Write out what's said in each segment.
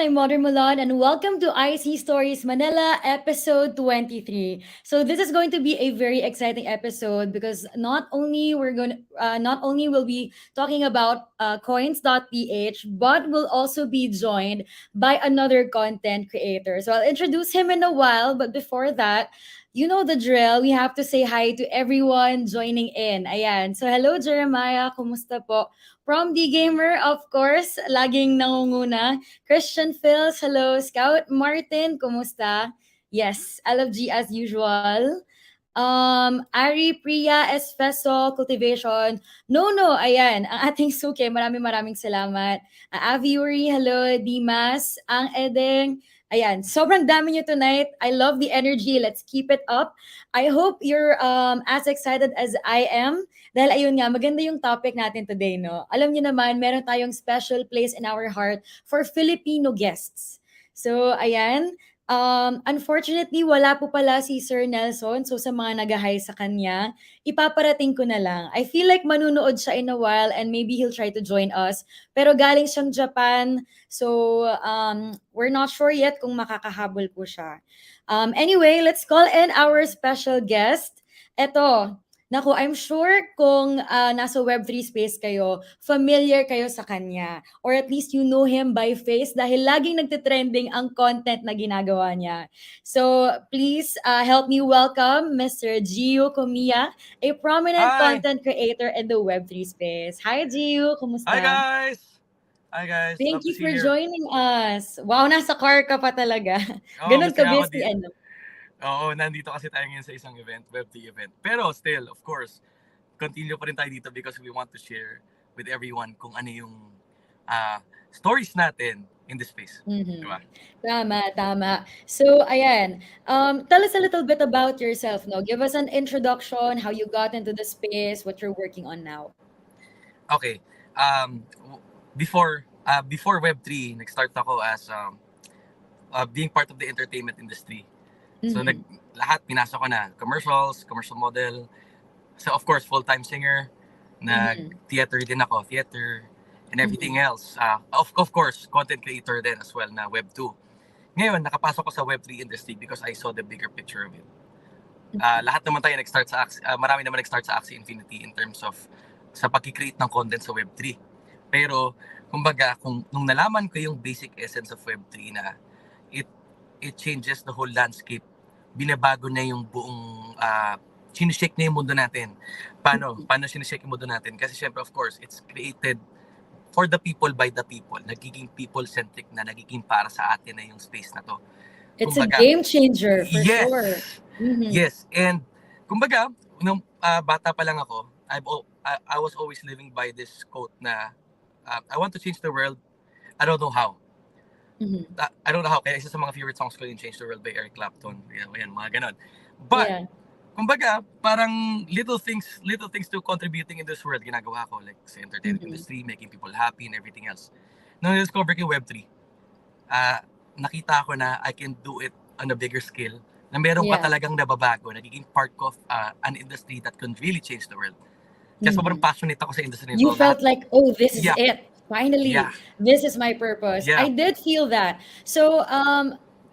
I'm Mother Mulan, and welcome to IC Stories Manila, episode 23. So this is going to be a very exciting episode because not only will be talking about COINS.PH, but we'll also be joined by another content creator. So I'll introduce him in a while, but before that, you know the drill. We have to say hi to everyone joining in. Ayan. So hello Jeremiah, kumusta po? From the Gamer, of course, laging nangunguna. Christian Phils, hello. Scout Martin, kumusta? Yes, LFG as usual. Ari Priya Espeso Cultivation. No, ayan. Ang ating suke, maraming salamat. Avi Uri, hello. Dimas, ang Edeng. Ayan, sobrang dami nyo tonight. I love the energy. Let's keep it up. I hope you're as excited as I am. Dahil ayun nga, maganda yung topic natin today, no? Alam niyo naman, meron tayong special place in our heart for Filipino guests. So, ayan. Unfortunately, wala po pala si Sir Nelson. So, sa mga nag-hi sa kanya, ipaparating ko na lang. I feel like manunood siya in a while and maybe he'll try to join us. Pero galing siyang Japan. So, we're not sure yet kung makakahabol po siya. Anyway, let's call in our special guest. Eto, naku, I'm sure kung nasa Web3 space kayo, familiar kayo sa kanya. Or at least you know him by face dahil laging nagtitrending ang content na ginagawa niya. So please help me welcome Mr. Gio Comiya, a prominent Hi! content creator in the Web3 space. Hi Gio, Hi kumusta? guys! Hi guys! Thank Love to you see for you here. joining us. Wow, nasa car ka pa talaga. Oo, Ganun kasi ka ako busy, ano? nandito kasi tayo ngayon sa isang event, Web3 event. Pero still, of course, continue pa rin tayo dito because we want to share with everyone kung ano yung uh, stories natin in this space. Mhm. Diba? Tama. So, ayan. Tell us a little bit about yourself, no? Give us an introduction, how you got into the space, what you're working on now. Okay. Before Web3, nag-start ako as being part of the entertainment industry. So Mhm. lahat pinasok ko na, commercial model. So of course, full-time singer, Mhm. nag-theater din ako, theater and everything Mhm. else. Of course, content creator din as well na Web2. Ngayon, nakapasok ko sa Web3 industry because I saw the bigger picture of it. Lahat naman tayo nag-start sa marami naman nag-start sa Axie Infinity in terms of sa pag-create ng content sa Web3. Pero kumbaga, nung nalaman ko yung basic essence of Web3 na it changes the whole landscape, binabago na yung buong sinishake na yung mundo natin. Paano sinishake yung mundo natin? Kasi syempre, of course, it's created for the people, by the people. Nagiging people-centric na, nagiging para sa atin na yung space na to. It's a Kumbaga, game changer for yes! sure. Mhm. Yes, and kumbaga, nung bata pa lang ako, I was always living by this quote na, I want to change the world, I don't know how. Mhm. I don't know how, kaya isa sa mga favorite songs ko yung Change the World by Eric Clapton. Yan, mga ganon. But, Yeah. kumbaga, parang little things to contributing in this world ginagawa ko, like sa entertainment Mhm. industry, making people happy and everything else. Nung na-discover ko yung Web3, nakita ko na I can do it on a bigger scale, na meron pa Yeah. talagang nababago, nagiging part of an industry that can really change the world. Kaya sobrang Mhm. passionate ako sa industry You nito. Lahat, felt like, oh, this is yeah, it. Finally, yeah, this is my purpose. I yeah, did feel that. So,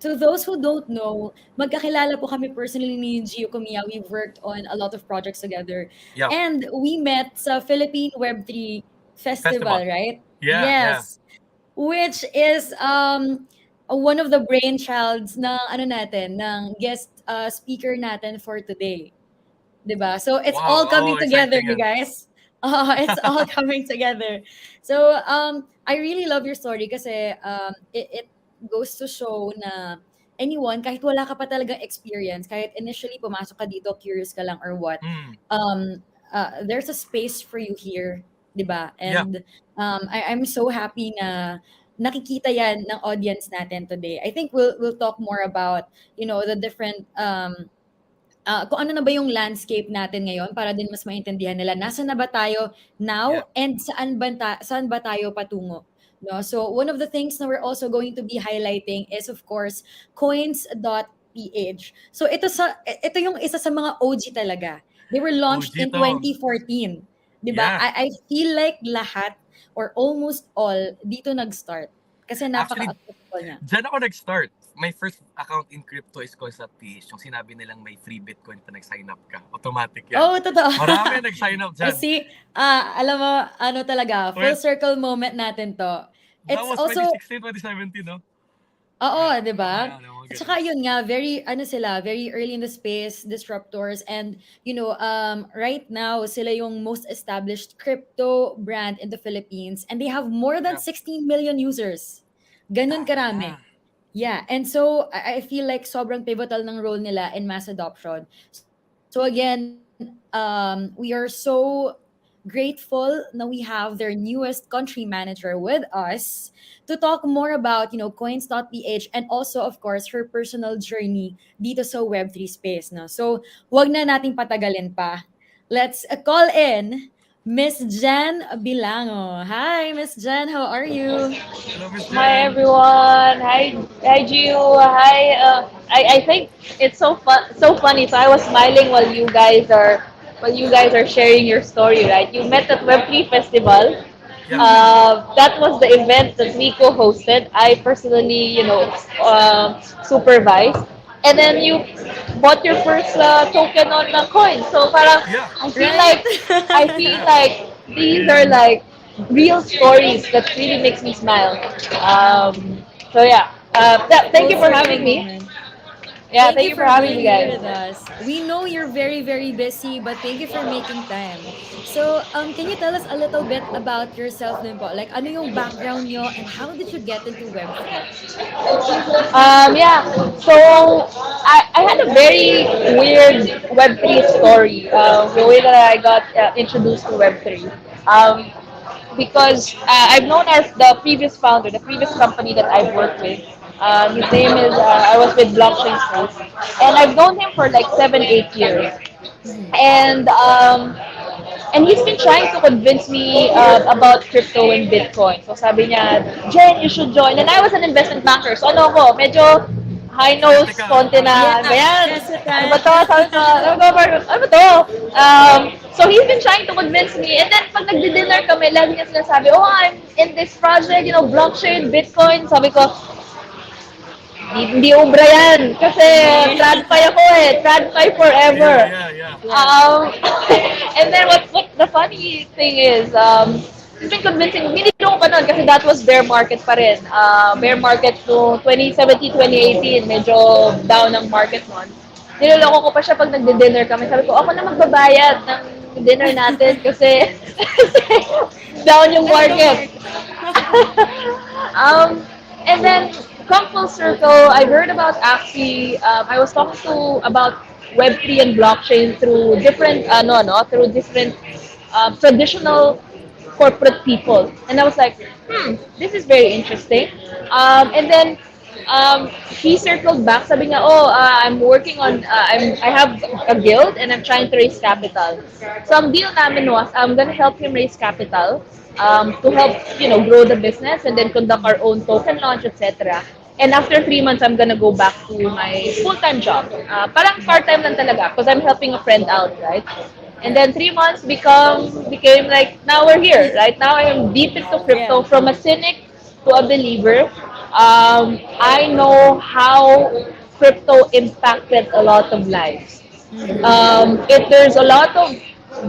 to those who don't know, magkakilala po kami personally ni Gio Comiya. We've worked on a lot of projects together. yeah. And we met sa Philippine Web3 Festival. Festival, right? Yeah. Yes. Which is one of the brainchilds ng ano natin, ng guest speaker natin for today. 'Di ba? So it's Wow, all coming together, exciting you yan. guys. It's all coming together. So I really love your story kasi it goes to show na anyone, kahit wala ka pa talagang experience, kahit initially pumasok ka dito, curious ka lang or what, Mm, there's a space for you here, 'di ba? yeah. And I'm so happy na nakikita yan ng audience natin today. I think we'll talk more about, the different kung ano na ba yung landscape natin ngayon para din mas maintindihan nila nasaan na ba tayo Yeah. now and saan ba tayo patungo, no? So one of the things na we're also going to be highlighting is of course coins.ph. So ito yung isa sa mga OG talaga. They were launched OG in to. 2014. 'Di ba? Yeah. I feel like lahat or almost all dito nag-start kasi Actually, napaka call niya? Diyan ako nag-start. My first account in crypto is COINS.PH. Yung sinabi nilang may free Bitcoin pa nag-sign up ka. Automatic yan. Oh, totoo. Marami nag-sign up dyan. See, alam mo, ano talaga, full circle moment natin to. That It's was also, 2016, 2017, no? oo, Yeah. di ba? Yeah, no, At saka yun nga, very, ano sila, very early in the space, disruptors, and, right now, sila yung most established crypto brand in the Philippines, and they have more than Yeah. 16 million users. Ganun Tama. karami. Yeah, and so I feel like sobrang pivotal ng role nila in mass adoption. So again, we are so grateful na we have their newest country manager with us to talk more about, coins.ph, and also of course her personal journey dito sa Web3 space, no. So, wag na nating patagalin pa. Let's call in Miss Jen Bilango. Hi, Miss Jen, how are you? Hello, Miss Hi Jen. everyone. Hi Gio. Hi. I think it's so funny. So I was smiling while you guys are sharing your story. Right? You met at Web3 Festival. Yeah. That was the event that we co-hosted. I personally, supervised. And then you bought your first token on a coin. So parang Yeah. I feel Right? like I feel Yeah. like these are like real stories that really makes me smile. So yeah. Thank Full you for circle having me. moment. Yeah, Thank thank you you for for having being me, here guys. with us. We know you're very, very busy, but thank you for making time. So, can you tell us a little bit about yourself din po? Like, ano yung background nyo and how did you get into Web3? Yeah. So I had a very weird Web3 story. The way that I got introduced to Web3. Because I've known as the previous founder, the previous company that I've worked with. His name is, I was with Blockchain Space. And I've known him for like 7, 8 years. Mhm. And he's been trying to convince me about crypto and Bitcoin. So sabi niya, Jen, you should join. And I was an investment banker. So ano ko, medyo high nose, Skeptical. konti na, Yeah, ganyan. Ano ba hesitant. to? Sabi ko, ano ba to? So he's been trying to convince me. And then pag nagdi-dinner kami, lagi niya sinasabi, oh, I'm in this project, blockchain, Bitcoin. Sabi ko, hindi ubra yan. Kasi Hindi. tradfi ako eh. Tradfi forever. Yeah, yeah, yeah. Yeah. And then what the funny thing is, he's been convincing, hindi ko pa nun kasi that was bear market pa rin. Bear Mhm. market to 2017, 2018, medyo down ang market nun. Niloloko ko pa siya pag nagdi-dinner kami. Sabi ko, ako na magbabayad ng dinner natin kasi down yung Talaga, market. Mark. And then, come full circle, I heard about Axie. I was talking to about Web3 and blockchain through different, through different traditional corporate people. And I was like, this is very interesting. And then he circled back, sabi niya, oh, I'm working on, I have a guild and I'm trying to raise capital. So ang deal namin was, I'm gonna help him raise capital to help, grow the business and then conduct our own token launch, etc. And after 3 months, I'm gonna go back to my full-time job. Parang part-time lang talaga because I'm helping a friend out, right? And Yeah. then 3 months became like now we're here, right? Now I am deep into crypto Yeah. from a cynic to a believer. I know how crypto impacted a lot of lives. Mhm. There's a lot of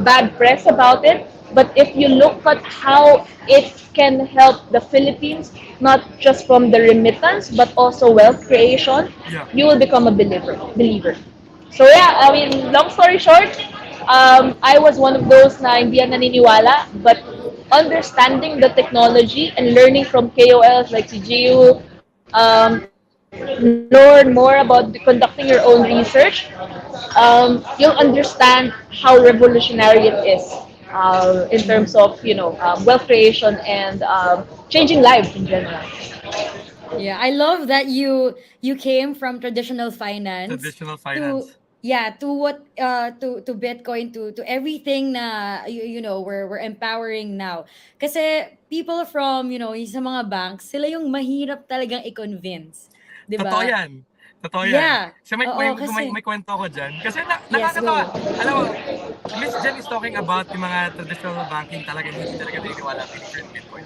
bad press about it, but if you look at how it can help the Philippines, not just from the remittance but also wealth creation, Yeah. you will become a believer. So yeah, I mean, long story short, I was one of those na hindi yan naniniwala, but understanding the technology and learning from KOLs like si Gio, learn more about conducting your own research, you'll understand how revolutionary it is in terms Mhm. of wealth creation and changing lives in general. Yeah, I love that you came from traditional finance Traditional to, finance. yeah, to what to Bitcoin, to everything na we're empowering now. Kasi people from, yung sa mga banks, sila yung mahirap talagang i-convince, 'di Totoo ba? yan. Totoo yan. Yeah. So Oo, kasi may kwento ko dyan. Kasi yes, nakakatawa. go. Alam mo, Miss Jen is talking about yung mga traditional banking talaga hindi talaga naniniwala believer in Bitcoin.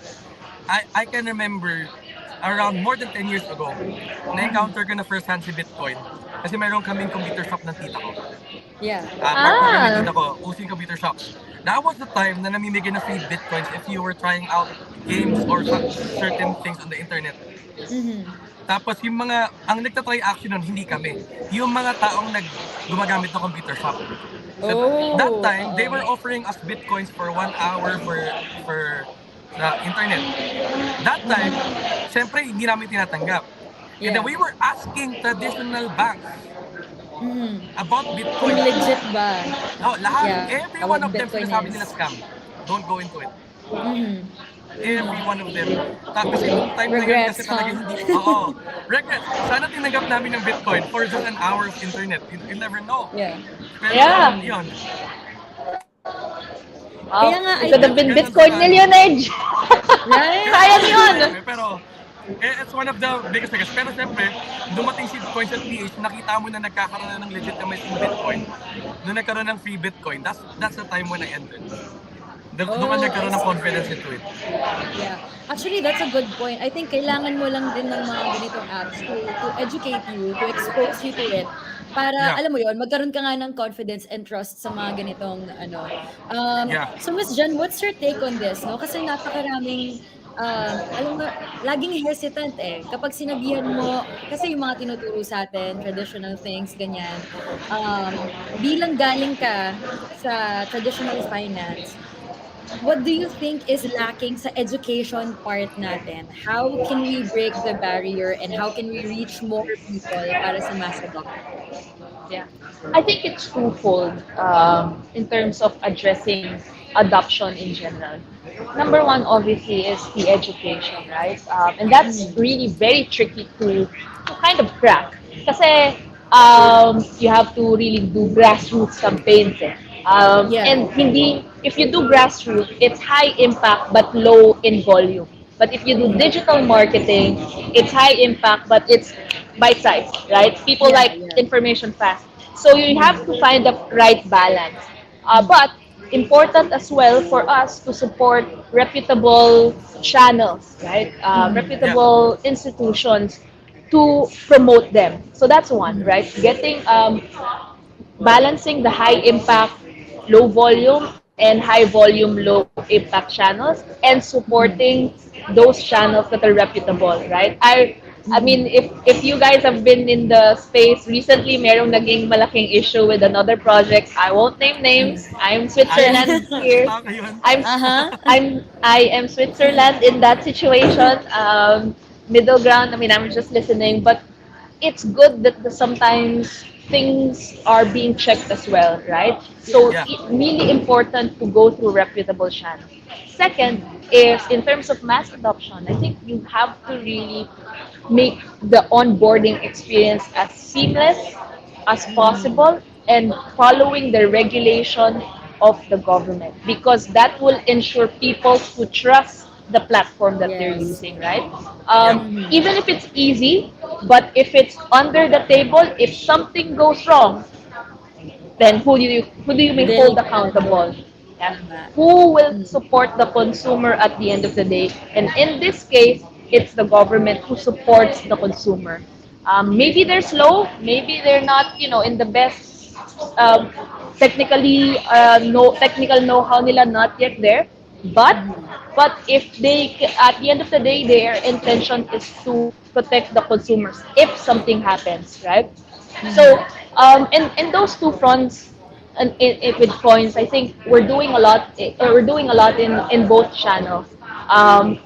I can remember around more than 10 years ago, na-encounter ko na first hand si Bitcoin. Kasi mayroon kaming computer shop ng tita ko. Yeah. Partner kami Ah. tita ko, using computer shops. That was the time na namimigay na free Bitcoins if you were trying out games or certain things on the internet. Mm-hmm. Tapos yung mga, ang nagtatry action nun, hindi kami. Yung mga taong gumagamit ng computer shop. So that Oh, time, they were offering us Bitcoins for 1 hour for sa internet. That time, syempre, hindi namin tinatanggap. And then yeah. we were asking traditional banks Mm-hmm. about Kung Bitcoin. legit ba? Oh, lahat, Yeah. every one What of them Bitcoin sinasabi nila is. scam. Don't go into it. Mm-hmm. Every Mm-hmm. one of them. Kasi nung time na yun kasi Regrets, talaga huh? hindi, oo. Regrets. Sana tinanggap namin ng Bitcoin for just an hour of internet. You'll never know. Yeah. Pero Yeah. yun. Kaya Wow. nga, You I could have think, been Ganun Bitcoin sila, millionaire. right? Sayang yun. Pero it's one of the biggest things. Pero siyempre, dumating si COINS.PH, nakita mo na nagkakaroon na ng legitimizing Bitcoin. Nung nagkaroon ng free Bitcoin, that's the time when I entered. Doon ka Oh, I nagkaroon ng see. confidence into it. Yeah. Actually, that's a good point. I think kailangan mo lang din ng mga ganitong apps to educate you, to expose you to it. Para, Yeah. alam mo yon, magkaroon ka nga ng confidence and trust sa mga ganitong, ano. Yeah. So, Miss Jen, what's your take on this? No? Kasi napakaraming, alam mo, laging hesitant eh. Kapag sinabihan mo, kasi yung mga tinuturo sa atin, traditional things, ganyan, bilang galing ka sa traditional finance, what do you think is lacking sa education part natin? How can we break the barrier and how can we reach more people para sa mass adoption? Yeah. I think it's twofold in terms of addressing adoption in general. Number one, obviously, is the education, right? And that's Mm. really very tricky to kind of crack. Kasi you have to really do grassroots campaigns. Eh. Yeah. And hindi, if you do grassroots, it's high impact but low in volume. But if you do digital marketing, it's high impact but it's bite size, right? People Yeah, like yeah. information fast. So you have Mm. to find the right balance. Mm. But important as well for us to support reputable channels, right? Mm. Yeah. Reputable institutions to promote them. So that's one, Mm. right? Getting balancing the high impact, low volume, and high volume, low impact channels, and Mm. supporting those channels that are reputable, right? I mean, Mm. if you guys have been in the space recently, merong naging malaking issue with another project. I won't name names. Mm. I'm Ay, Switzerland here. basta yun. I'm Uh-huh. I am Switzerland in that situation. Middle ground. I mean, I'm just listening, but it's good that sometimes things are being checked as well, right? Yeah. So Yeah. it's really important to go through reputable channels. Second Mm. is in terms of mass adoption, I think you have to really make the onboarding experience as seamless as Mm. possible and following the regulation of the government because that will ensure people to trust the platform that they're Yes. using, right? Yeah. Mm. Even if it's easy, but if it's under the table, if something goes wrong, then who do you may They'll hold handle. accountable? Yeah. Tama. Who will Mm. support the consumer at the end of the day? And in this case, it's the government who supports the consumer. Maybe they're slow, maybe they're not, in the best um, no technical know-how nila not yet there, but Mhm. if they at the end of the day their intention is to protect the consumers if something happens, right? So, Mhm. in those two fronts, and with coins, I think we're doing a lot in both channels. Um,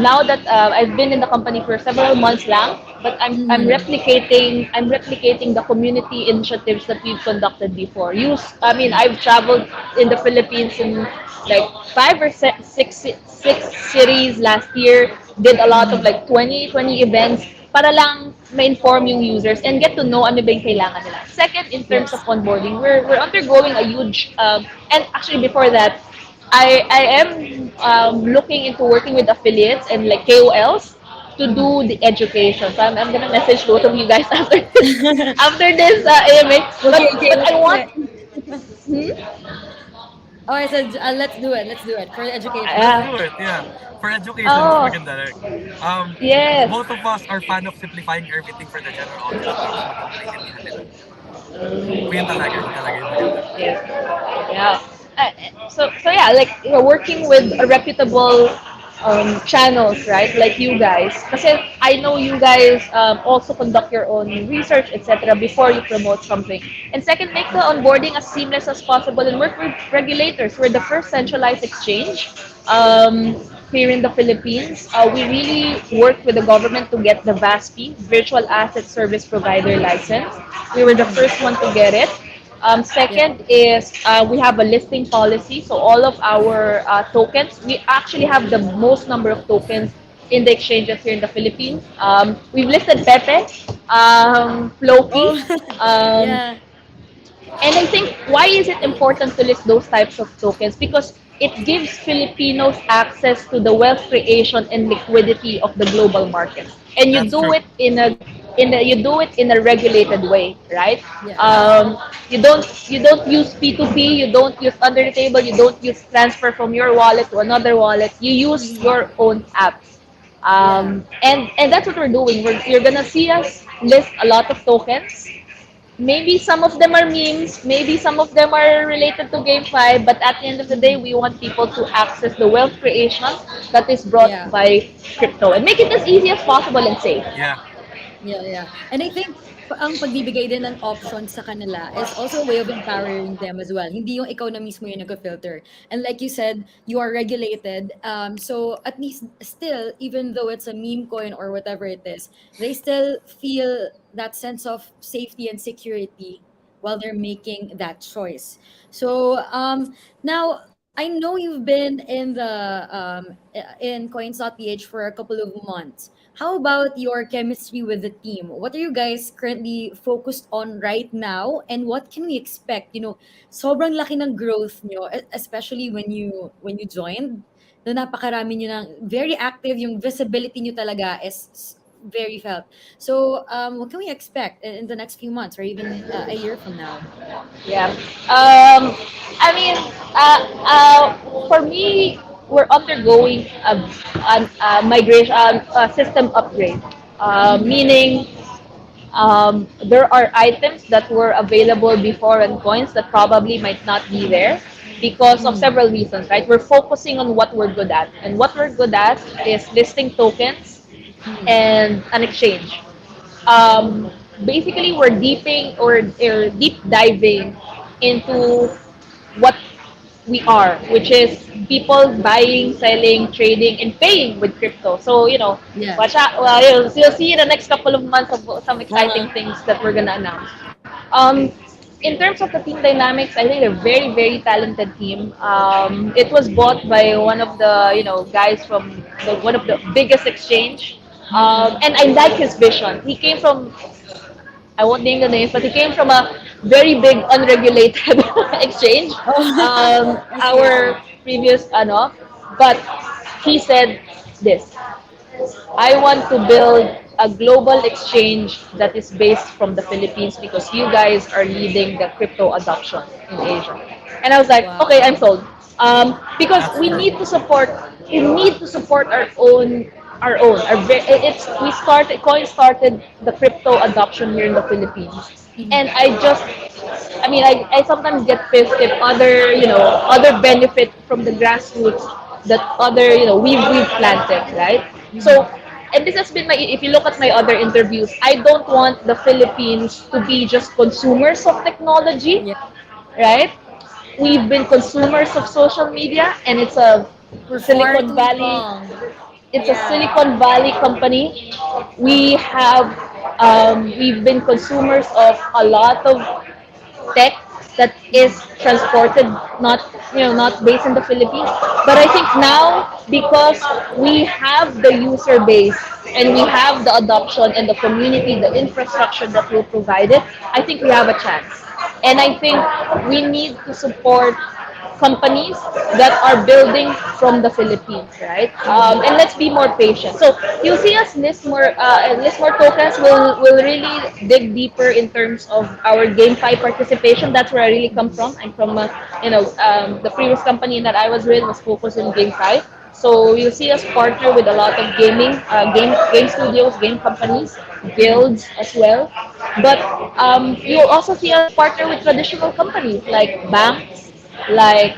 Now that I've been in the company for several months lang, but Mhm. I'm replicating the community initiatives that we've conducted before. I mean, I've traveled in the Philippines in like six cities last year. Did a lot of Mhm. like 20 events para lang ma-inform yung users and get to know ano ba yung kailangan nila. Second, in terms of Yes. onboarding, we're undergoing a huge, and actually before that, I am looking into working with affiliates and like KOLs to Mhm. do the education. So I'm gonna message both of you guys after this AMA. Okay, okay, But I let's do want it. hmm? Oh, I said let's do it. Let's do it for education. Let's Yeah. do it. Yeah. For education, mas Oh, maganda. Like, um, yes. both of us are fan of simplifying everything for the general audience para mas maging maintindihan nila. Yun talaga. Yun talaga yung maganda. Yes. Yeah. So yeah, like working with a reputable channels, right? Like you guys. Kasi I know you guys also conduct your own research, etc. before you promote something. And second, make the onboarding as seamless as possible and work with regulators. We're the first centralized exchange Yeah. here in the Philippines. We really worked with the government to get the VASP, Virtual Asset Service Provider license. We were the Mm. first one to get it. Yeah. Second is we have a listing policy. So all of our tokens, we actually have the most number of tokens in the exchanges here in the Philippines. We've listed Pepe, Floki, Oh, um, yeah. and I think why is it important to list those types of tokens? Because it gives Filipinos access to the wealth creation and liquidity of the global markets. And you That's do true. it you do it in a regulated way, right? Yeah. You don't use P2P, you don't use under the table, you don't use transfer from your wallet to another wallet. You use Mhm. your own apps. Yeah. And that's what we're doing. You're gonna see us list a lot of tokens. Maybe some of them are memes, maybe some of them are related to GameFi, but at the end of the day, Mhm. we want people to access the wealth creation that is brought Yeah. by crypto and make it as easy as possible and safe. Yeah. Yeah, yeah. And I think ang pagbibigay din ng options sa kanila is also a way of empowering them as well. Hindi yung ikaw na mismo yung nag-filter. And like you said, you are regulated. So at least still, even though it's a meme coin or whatever it is, they still feel that sense of safety and security while they're making that choice. So now I know you've been in the in coins.ph for a couple of months. How about your chemistry with the team? What are you guys currently focused on right now, and what can we expect? Sobrang laki ng growth nyo, especially when you joined. Na napakarami nyo ng very active, yung visibility nyo talaga is very felt. So, what can we expect in the next few months or even a year from now? Yeah. I mean, for me, we're undergoing a migration, a system upgrade, Mhm. meaning there are items that were available before on coins that probably might not be there because of Mhm. several reasons, right? We're focusing on what we're good at. And what we're good at is listing tokens Mhm. and an exchange. Um, Basically, we're or deep diving into what we are, which is people buying, selling, trading, and paying with crypto. So, Yeah. watch out. Well, you'll see in the next couple of months of some exciting Uh-huh. things that we're gonna announce. Um, in terms of the team dynamics, I think they're very, very talented team. It was bought by one of the guys from one of the biggest exchange, Mhm. and I like his vision. He came from, I won't name the names, but he came from a very big unregulated exchange. Oh, I see, I Our see. previous but he said this: I want to build a global exchange that is based from the Philippines because you guys are leading the crypto adoption in Asia. And I was like, okay, I'm Wow. sold. Because That's we true. need to support, our own, we started, Coin started the crypto adoption here in the Philippines. And Mhm. I sometimes get pissed if other benefit from the grassroots that other, we've planted, right? So, Mhm. and this has been if you look at my other interviews, I don't want the Philippines to be just consumers of technology, Yeah. right? We've been consumers of social media, and For far Silicon too Valley long. it's a Yeah. Silicon Valley company. We Uh-huh. have we've been consumers of a lot of tech that is Mhm. transported, not based in the Philippines. But I think now, because we have the user base and we have the adoption and the community, the infrastructure that will provide it, I think we have a chance. And I think we need to support companies that are building from the Philippines, right? And let's be more patient. So you'll see us list more tokens. Will really dig deeper in terms of our GameFi participation. That's where I really come from. I'm from the previous company that I was with was focused in GameFi. So you'll see us partner with a lot of game studios, game companies, guilds as well. But you'll also see us partner with traditional companies like banks, like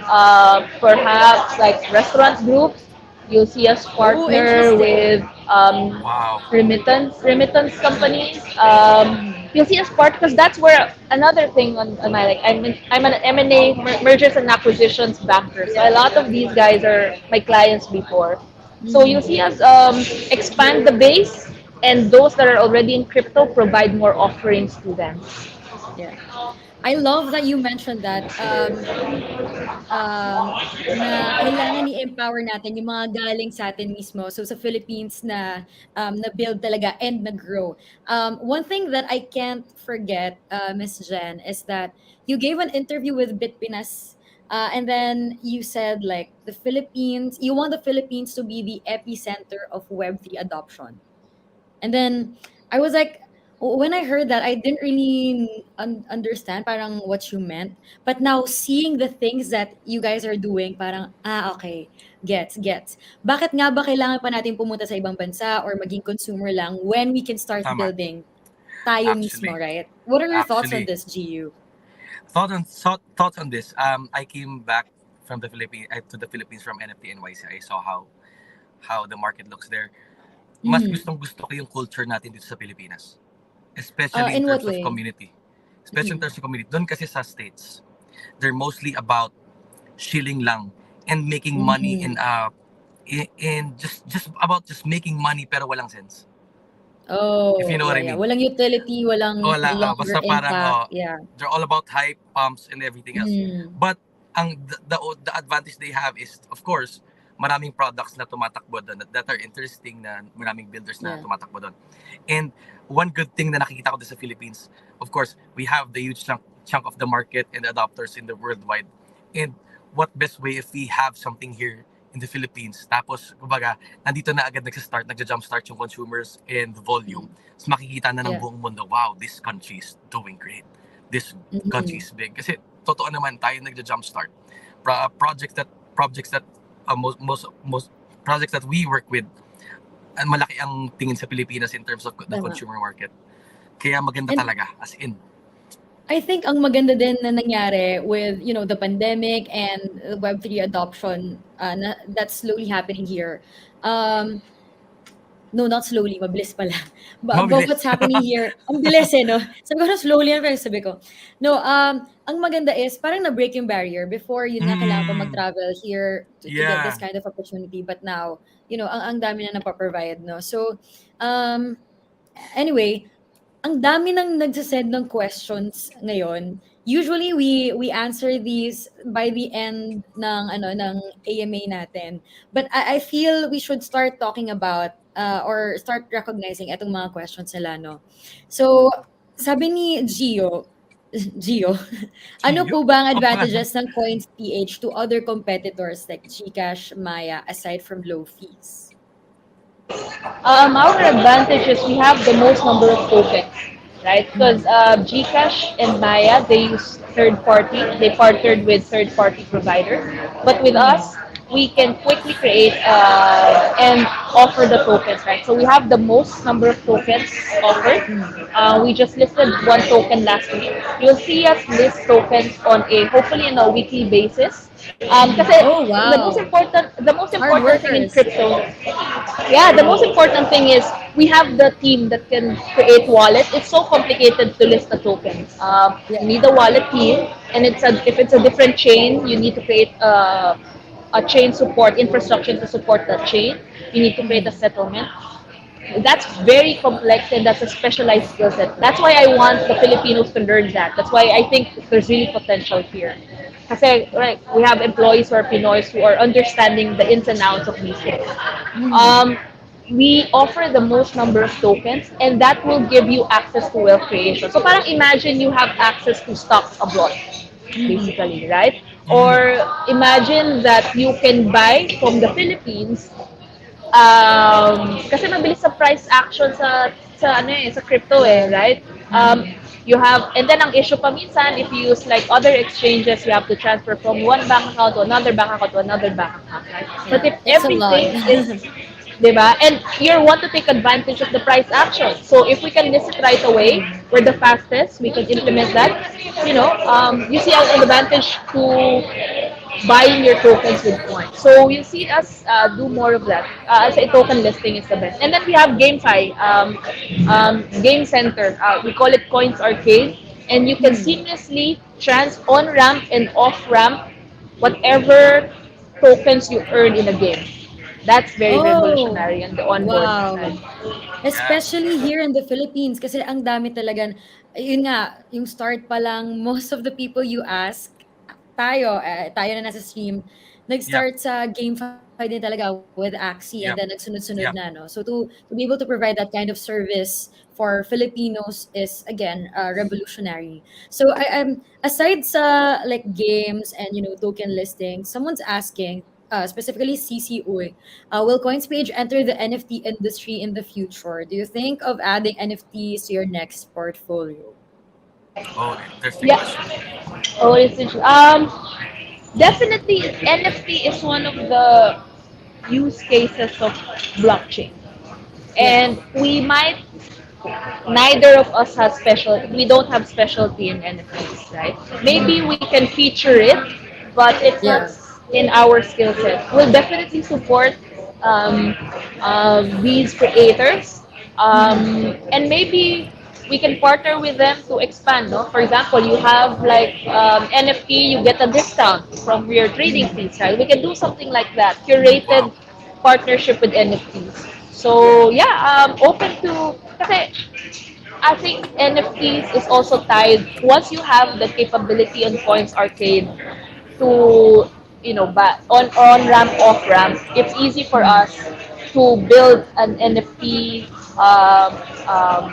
perhaps like restaurant groups. You'll see us Oh, partner with interesting. Wow. remittance companies. Mhm. You'll see us part because that's where another thing on my like I'm an M&A mergers and acquisitions banker. So a Yeah. lot of these guys are my clients before. So you'll Mhm. see us expand the base, and those that are already in crypto provide more offerings to them. Yeah. I love that you mentioned that. Um, na kailangan i-empower natin yung mga galing sa atin mismo. So sa Philippines na build talaga and na-grow. One thing that I can't forget, Miss Jen, is that you gave an interview with Bitpinas, and then you said like the Philippines, you want the Philippines to be the epicenter of Web3 adoption. And then I was like, when I heard that, I didn't really understand parang what you meant. But now seeing the things that you guys are doing, parang, okay, gets. Bakit nga ba kailangan pa natin pumunta sa ibang bansa or maging consumer lang when we can start Tama. building tayo mismo, Actually, right? What are your thoughts on actually, this, GU? thoughts on this. I came back from the Philippines to the Philippines from NFT NYC. I saw how the market looks there. Mas Mm. gustong gusto ko yung culture natin dito sa Pilipinas, especially in In what terms of way? community. Especially in Mm. terms of community. Doon kasi sa states, they're mostly about shilling lang and making money Mhm. in just making money pero walang sense. If Oh, you know what I yeah. mean. Walang utility, walang Wala, longer basta parang impact. Yeah. they're all about hype, pumps, and everything else. Mm. But the advantage they have is, of course, maraming products na tumatakbo doon that are interesting na maraming builders na Yeah. tumatakbo doon. And one good thing na nakikita ko din sa Philippines, of course, we have the huge chunk of the market and adopters in the worldwide. And what best way if we have something here in the Philippines, tapos, kumbaga, nandito na agad nagja-jumpstart yung consumers and the volume. Mm. So makikita na ng Yeah. buong mundo, wow, this country is doing great. This country Mhm. is big. Kasi totoo naman tayo nagja-jumpstart. Projects that most projects that we work with, malaki ang tingin sa Pilipinas in terms of the Tama. consumer market. Kaya maganda And talaga, as in. I think ang maganda din na nangyari with, the pandemic and Web3 adoption that's slowly happening here. Um, no, not slowly, mabilis pala. But Mabilis. what's happening here, ang bilis no? Sabi ko na slowly pero sabi ko. No, ang maganda is parang na-break yung barrier. Before, yun nga, kailangan pa Mm, mag-travel here to get this yeah. kind of opportunity. But now, ang dami na napaprovide, no? So, um, anyway, ang dami ng nagse-send ng questions ngayon. Usually we answer these by the end ng AMA natin. But I feel we should start talking about or start recognizing etong mga questions nila, no. So, sabi ni Gio, Gio, ano Chiyo? po ba ang Ang pangalan. advantages ng COINS.PH to other competitors like GCash, Maya aside from low fees? Our advantage is we have the most number of tokens, right? Because Mm. Gcash and Maya, they use third party, they partnered with third party providers. But with Mm. us, we can quickly create and offer the tokens, right? So we have the most number of tokens offered. Mm. We just listed one token last week. You'll see us list tokens on a hopefully on a weekly basis. Mhm. Kasi Oh, wow. the most Hard important thing in workers. crypto, yeah, the most important thing is we have the team that can create wallet. It's so complicated to list the tokens. You Yeah. need a wallet team, and if it's a different chain, you need to create a chain support infrastructure to support that chain. You need to create a Mhm. settlement. That's very complex, and that's a specialized skill set. That's why I want the Filipinos to learn that. That's why I think there's really potential here. Kasi right, we have employees who are Pinoys who are understanding the ins and outs of these things. Mhm. Um, we offer the most number of tokens, and that will give you access to wealth creation. So parang imagine you have access to stocks abroad, Mhm. basically, right? Or imagine that you can buy from the Philippines, kasi mabilis sa price action sa crypto right? Mm-hmm. You have, and then ang issue pa minsan, if you use like other exchanges, you have to transfer from one bank account to another bank account to another bank account, right? But Yeah, if it's a lot. everything is, diba? And you want to take advantage of the price action. So if we can list it right away, Mm. we're the fastest, we can implement that. You see an advantage to buying your tokens with coins. So you see us do more of that. As a token listing is the best. And then we have GameFi, Game Center. We call it Coins Arcade. And you can Mm. seamlessly on ramp and off ramp whatever tokens you earn in a game. That's very Oh, revolutionary on the onboarding side. wow. Yeah. Especially here in the Philippines kasi ang dami talaga, yun nga, yung start pa lang, most of the people you ask, tayo na nasa stream, Yep. nag-start sa GameFi din talaga with Axie and then Yep. nagsunod-sunod na, Yep. no? So to be able to provide that kind of service for Filipinos is again revolutionary. So aside sa like games and token listing, someone's asking specifically CCO, will COINS.PH enter the NFT industry in the future? Do you think of adding NFTs to your next portfolio? Oh, interesting Yeah. question. Oh, it's interesting. Definitely, NFT is one of the use cases of blockchain. Yeah. And neither of us has we don't have specialty in NFTs, right? Maybe Mm. we can feature it, but it's not Yeah. in our skill set. We'll definitely support um, these creators, Mm. and maybe we can partner with them to expand. No, for example, you have like NFT, you get a discount from your trading Mm. fees, right? We can do something like that, curated Wow. partnership with NFTs. So yeah, open to. Kasi I think NFTs is also tied. Once you have the capability on Coins Arcade to on ramp off ramp, it's easy for Mm. us to build an NFT, um,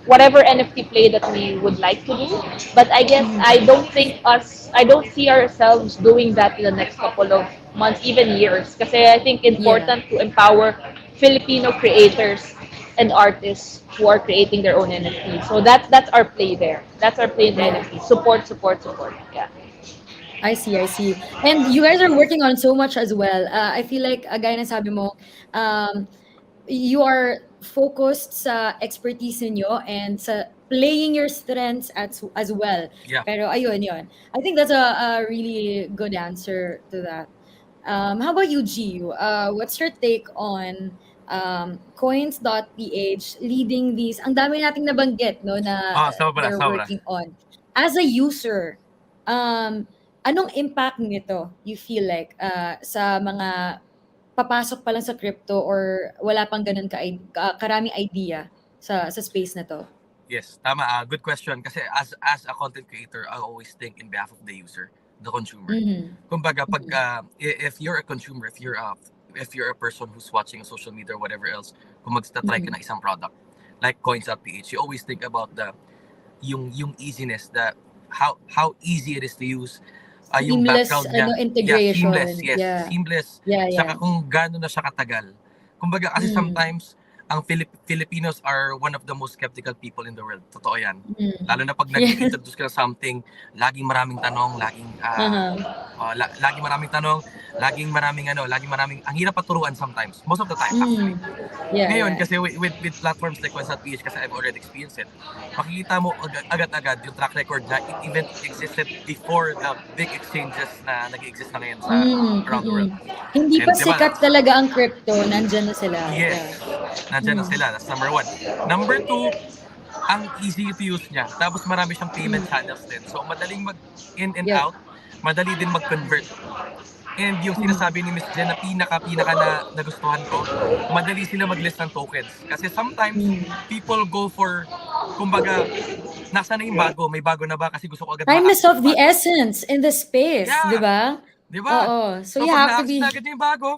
whatever NFT play that we would like to do. But I guess Mm. I don't see ourselves doing that in the next couple of months, even years. Because I think Yeah. important to empower Filipino creators and artists who are creating their own NFT. So that's our play there. That's our play in the Yeah. NFT. Support, support, support. Yeah. I see, I see. And you guys are working on so much as well. I feel like, gaya na sabi mo, um, you are focused sa expertise niyo and sa playing your strengths as well. Yeah. Pero ayun, yun. I think that's a really good answer to that. How about you, G? What's your take on coins.ph leading these? Ang dami nating nabanggit, no, na Oh, sobra, they're sobra. working on. As a user, um, anong impact nito you feel like sa mga papasok pa lang sa crypto or wala pang ganun karaming idea sa space na 'to? Yes, tama. Good question. Kasi as a content creator, I always think in behalf of the user, the consumer. Mhm. Kumbaga, pag Mm. if you're a consumer, if you're a person who's watching social media or whatever else, kung magsta-try ka Mhm. ng isang product like coins.ph, you always think about yung easiness, that how easy it is to use, yung Seamless background niya. Yeah, seamless. integration. Yes, Yeah. seamless. Yeah, Saka yeah. kung gaano na siya katagal. Kumbaga kasi Mm. sometimes ang Filipinos are one of the most skeptical people in the world. Totoo yan. Lalo Mm. na pag Yeah. nag-introduce ka ng something, laging maraming tanong, Uh-huh. laging maraming tanong, laging maraming, ang hirap paturuan sometimes. Most of the time, actually. Mm. Yeah, Ngayon, yeah. kasi with platforms like COINS.PH, kasi I've already experienced it, makikita mo agad-agad yung track record na it even existed before the big exchanges na nag-exist na ngayon around the Mm. world. Hindi pa And di ba, sikat talaga ang crypto, nandiyan na sila. yes, Yeah. nandyan na Mm. sila. That's number one. Number two, ang easy to use niya. Tapos marami siyang payment Mm. channels din. So, madaling mag-in and Yep. out, madali din mag-convert. And yung Mm. sinasabi ni Miss Jen na pinaka na nagustuhan ko, madali sila mag-list ng tokens. Kasi sometimes, Mm. people go for, kumbaga, nasa na yung bago? May bago na ba? Kasi gusto ko agad Time is ma-access of yung the bago. essence in the space, 'di Yeah, ba? di ba? Oo. So So, you pag have to na-access na be agad yung bago,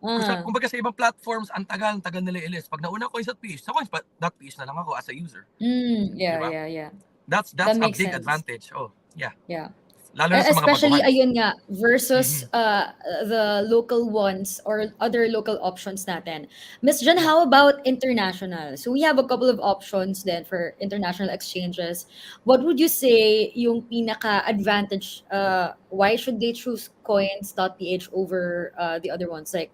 uh kumbaga sa ibang platforms, ang tagal nila i-list. Pag nauna ko sa PH, sa coins.ph na lang ako as a user. Di Yeah, ba? yeah, yeah. That's That a makes big sense. advantage. Oh, yeah. Yeah. Lalo na sa mga Especially baguhan. ayun nga versus Mhm. the local ones or other local options natin. Miss Jen, Yeah. how about international? So we have a couple of options then for international exchanges. What would you say yung pinaka advantage? Why should they choose coins.ph over the other ones like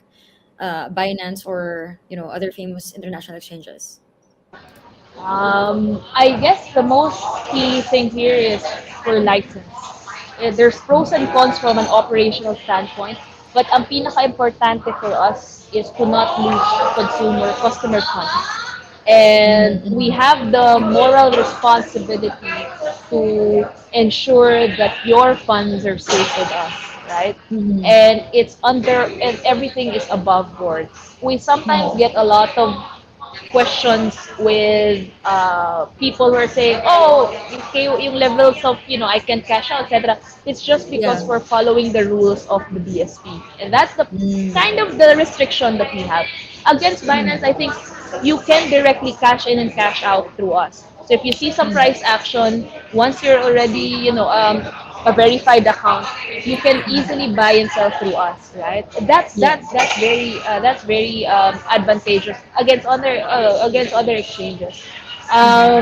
Binance or other famous international exchanges? I guess the most key thing here is for license. There's pros and cons from an operational standpoint, but ang pinaka-importante for us is to not lose customer funds. And we Mm-hmm. have the moral responsibility to ensure that your funds are safe with us, right? Mm-hmm. And and everything is above board. We sometimes Mm-hmm. get a lot of questions with people who are saying, oh, yung levels of, I can cash out, etc. It's just because Yeah. we're following the rules of the BSP. And that's the Mm-hmm. kind of the restriction that we have. Against Binance, I think you can directly cash in and cash out through us. So if you see some Mm-hmm. price action, once you're already, a verified account, you can easily buy and sell through us, right? That's Yeah. that's that's very advantageous against other exchanges. Mm-hmm.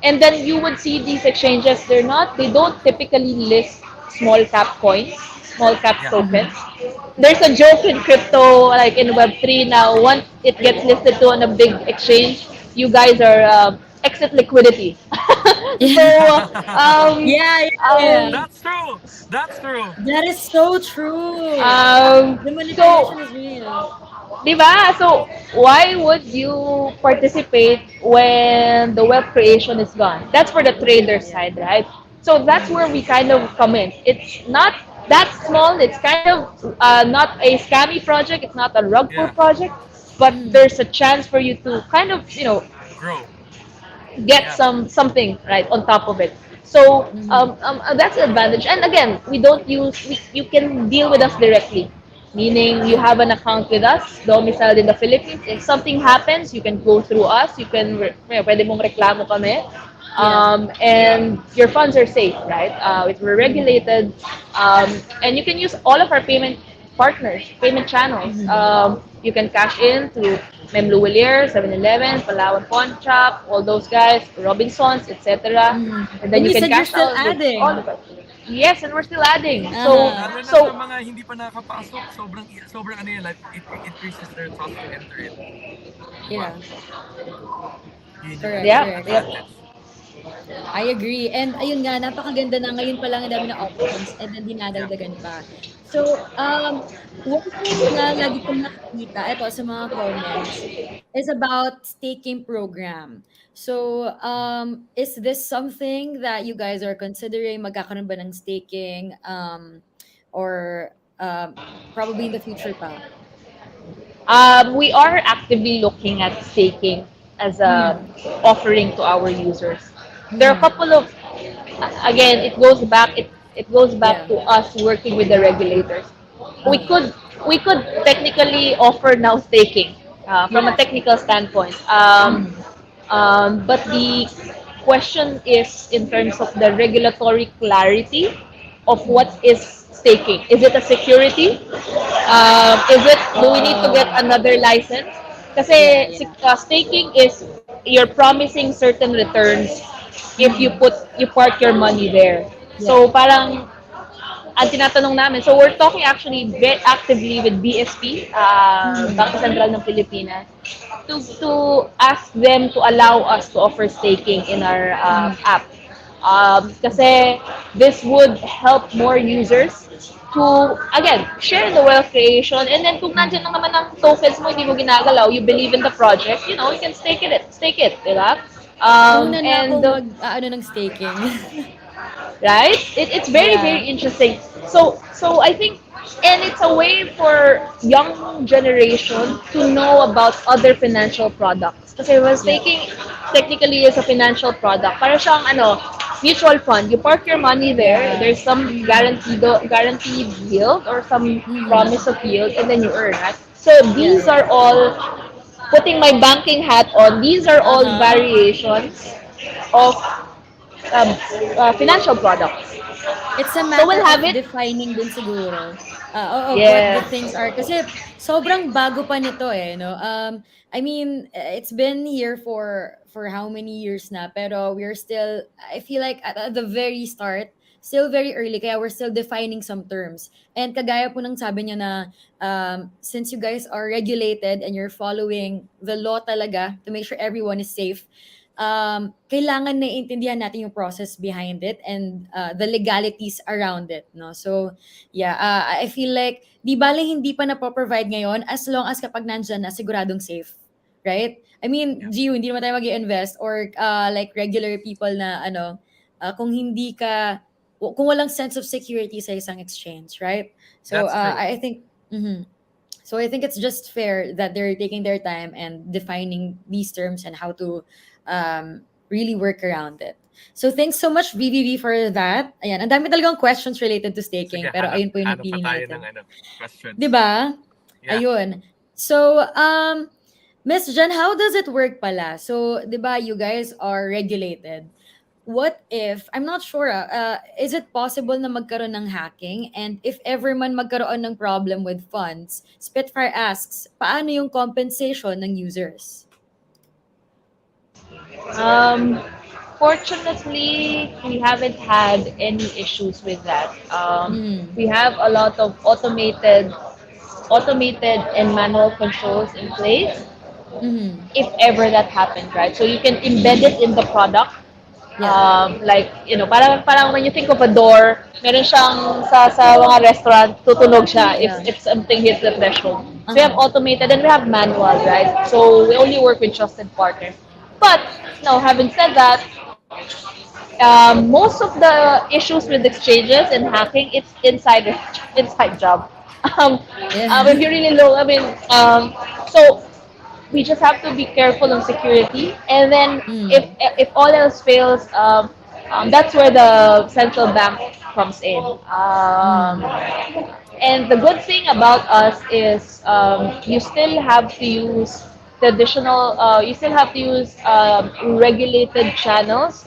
And then you would see these exchanges. They don't typically list small cap coins, small cap Yeah. tokens. There's a joke in crypto, like in Web3 now. Once it gets listed to on a big exchange, you guys are exit liquidity. So Yeah, yeah, yeah. um, That's true. That's true. That is so true. um, The so manipulation is real. Diba? So, why would you participate when the wealth creation is gone? That's for the Yeah, trader yeah. side, right? So that's Mm-hmm. where we kind of come in. It's not that small. It's kind of not a scammy project. It's not a rug pull Yeah. project, but Mm-hmm. there's a chance for you to kind of, Grow. get Yeah. something right on top of it. So Mm-hmm. that's the advantage. And again, you can deal with us directly, meaning you Yeah. have an account with us, domiciled in the Philippines. If something happens, you can go through us. You can pwede mong reklamo kami. Yeah. And your funds are safe, right? We're Mm-hmm. regulated, and you can use all of our payment channels. Mm-hmm. You can cash in through Mem Luwalier, 7-Eleven, Palawan Pawn Shop, all those guys, Robinsons, etc. Mm-hmm. And then And you you can said you're cash still out with all adding. of it. Yes, and we're still adding. Uh-huh. Lalo na sa So mga hindi pa nakapasok, sobrang ano yan, like, it increases their trust to enter in. Diba? Yeah. Yun yung ano, Correct, yeah, correct. yep. advantage. I agree. And ayun nga, napakaganda na ngayon pa lang ang dami ng options and then Yeah. dinadagdagan pa. So, one thing na lagi kong nakikita, ito sa mga comments, is about staking program. So, is this something that you guys are considering? Magkakaroon ba ng staking? Or probably in the future pa? We are actively looking at staking as a Mm, offering to our users. There are a mm, couple of again, it goes back yeah. to us working with the regulators. We Uh-huh. could we could technically offer now staking from a Yeah. technical standpoint. Mm, But the question is in terms of the regulatory clarity of what mm. is staking. Is it a security? Do we need to get Oh, another license? yeah, Kasi yeah. staking is you're promising certain returns if Mm, you park your money there. yeah. So parang ang tinatanong namin, so we're talking actually very actively with BSP, Mm, Bangko Sentral ng Pilipinas, to ask them to allow us to offer staking in our mm, app. Kasi this would help more users to, again, share the wealth creation. And then kung nandiyan mm. lang naman ang tokens mo, hindi mo ginagalaw, you believe in the project, you can stake it, di ba? Una na And akong mag-aano ng staking. right? It's very Yeah, very interesting. So I think, and it's a way for young generation to know about other financial products. Kasi was yeah. taking technically is a financial product. Para siyang mutual fund. You park your money there. Yeah. There's some Mm, guaranteed yield or some mm. promise of yield, and then you earn. Right? So Yeah, these yeah. are all putting my banking hat on. These are all Uh-huh. variations of um, financial products. It's a So we'll matter have of it. defining din siguro, of what the things Yes. are. Kasi sobrang bago pa nito eh, no? I mean, it's been here for how many years na, pero we're still, I feel like at the very start, still very early, kaya we're still defining some terms. And kagaya po ng sabi niya na, since you guys are regulated and you're following the law talaga to make sure everyone is safe, kailangan naiintindihan natin yung process behind it and the legalities around it, no? So, yeah, I feel like di bale hindi pa na-provide ngayon as long as kapag nandyan na siguradong safe, right? I mean, Yeah, Gio, hindi naman tayo mag-invest or like regular people na ano, kung hindi ka, kung walang sense of security sa isang exchange, right? So, that's true. I think, so I think it's just fair that they're taking their time and defining these terms and how to really work around it. So thanks so much VVV for that. Ayan, ang dami talagang questions related to Sige, staking pero hanap ayun po yung hanap pa napili tayo ng natin. ano, 'Di questions. ba? Yeah. Ayun. So Miss Jen, how does it work pala? So 'di ba you guys are regulated. What if, I'm not sure, is it possible na magkaroon ng hacking? And if ever man magkaroon ng problem with funds, Spitfire asks, paano yung compensation ng users? Um, Fortunately, we haven't had any issues with that. Mm. We have a lot of automated and manual controls in place Mm. if ever that happens, right? So you can embed it in the product. Yeah. Like, parang when you think of a door, meron siyang sa mga restaurant, tutunog siya Yeah. if something hits the threshold. So we have Uh-huh. automated and we have manual, right? So we only work with trusted partners. But, now, having said that, most of the issues with exchanges and hacking, it's inside job. Um, if Yeah. you really know, so we just have to be careful on security. And then Mm. if all else fails, that's where the central bank comes in. Mm. And the good thing about us is you still have to use you still have to use regulated channels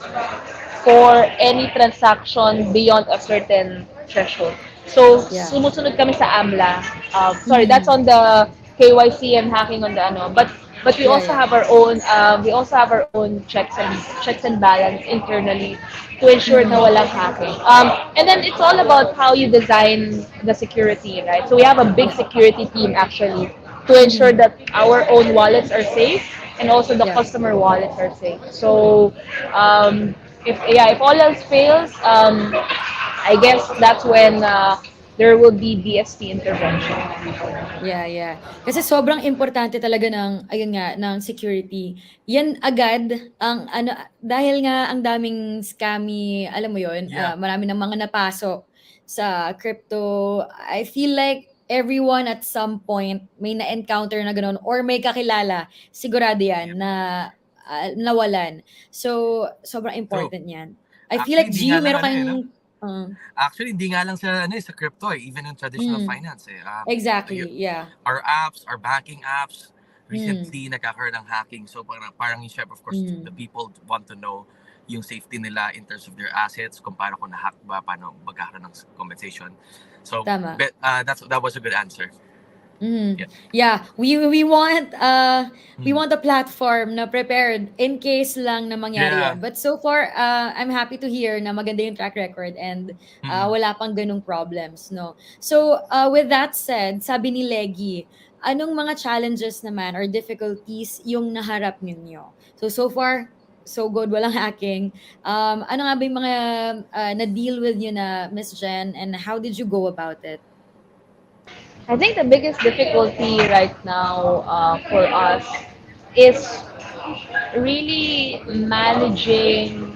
for any transaction beyond a certain threshold. So, Yeah. sumusunod kami sa AMLA. Sorry, that's Mm. on the KYC and hacking on the ano. But we Yeah, also yeah. have our own checks and balance internally to ensure na Mm. walang hacking. And then it's all about how you design the security, right? So we have a big Yeah. security team actually to ensure Mm. that our own wallets are safe and also the Yeah. customer wallets are safe. So if all else fails, I guess that's when there will be DSP intervention. Yeah, yeah. Kasi sobrang importante talaga ng ayun nga, ng security. Yan agad ang ano, dahil nga ang daming scammy, alam mo yun, Yeah. marami ng mga napasok sa crypto. I feel like everyone at some point may na-encounter na gano'n or may kakilala, sigurado Yeah. yan na nawalan. So, sobrang True. important yan. I feel Actually, like hindi nga Gio, lang meron ano eh, kayong no? uh, Actually, hindi nga lang sa ano eh, sa crypto eh, even in traditional mm, finance eh. exactly, yeah. Our apps, our banking apps, Mm, recently nagkakaroon ng hacking. So parang yung syempre, of course, the mm, people want to know yung safety nila in terms of their assets, kung paano kung na-hack ba, paano magkakaroon ng compensation. So tama. that was a good answer. Mhm. Yeah. Yeah, we Mm. want a platform na prepared in case lang na mangyari Yeah. 'yon. But so far, I'm happy to hear na maganda yung track record and Mm. wala pang ganung problems, no. So, with that said, sabi ni Leggy, anong mga challenges naman or difficulties yung naharap ninyo? So far, so good, walang hacking. Ano nga ba yung mga na-deal with niyo na Miss Jen and how did you go about it? I think the biggest difficulty right now for us is really managing.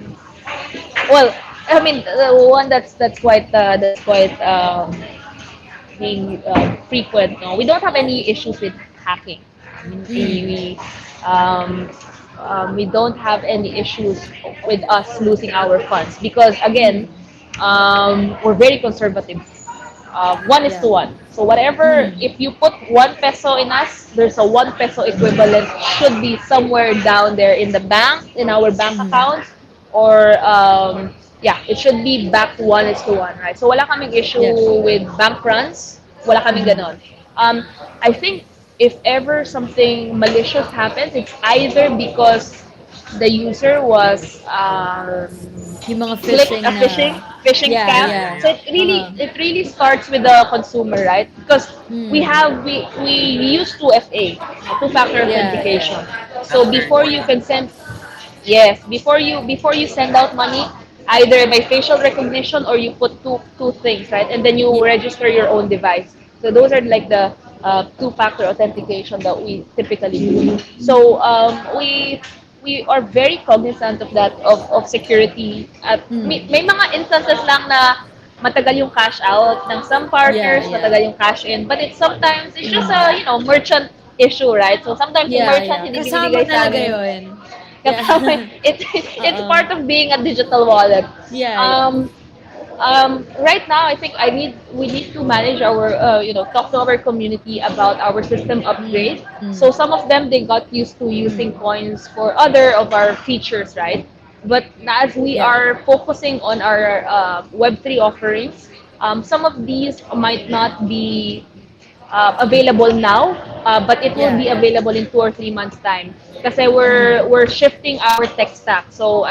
Well, I mean, the one that's quite being frequent. No, we don't have any issues with hacking. Mm. Um, we don't have any issues with us losing our funds because again, Mm. we're very conservative. One is to Yeah. one. So whatever, Mm. if you put 1 peso in us, there's a 1 peso equivalent should be somewhere down there in the bank, in our bank Mhm. accounts, or yeah, it should be back 1:1, right? So wala kaming issue Yeah. with bank runs, wala kaming Mm-hmm. ganon. I think if ever something malicious happens, it's either because the user was Yung mga clicked a phishing phishing na, phishing yeah, scam. Yeah. yeah. So Uh-huh. it really starts with the consumer, right? Because Mm. we use 2FA, two-factor Yeah, authentication. yeah. So That's very before you important. can send, yes, before you send out money, either by facial recognition or you put two things, right? And then you Yeah. register your own device. So those are like the two-factor authentication that we typically do. So we are very cognizant of that of security. At Mm. may mga instances lang na matagal yung cash out ng some Yeah, partners, yeah. matagal yung cash in. But it's sometimes it's just Mm. a merchant issue, right? So sometimes yung Yeah, merchant yeah. hindi Kasama binibigay sa talaga amin. yon. Yeah. Kasama, it's Oo. part of being a digital wallet. Yeah, yeah. Um, right now, I think we need to manage our talk to our community about our system Mm. upgrade. So Mm. some of them they got used to using Mm. coins for other of our features, right? But as we Yeah. are focusing on our Web3 offerings, some of these might not be available now, but it will Yeah, be yeah. available in 2 or 3 months time. Kasi Mm. we're shifting our tech stack. So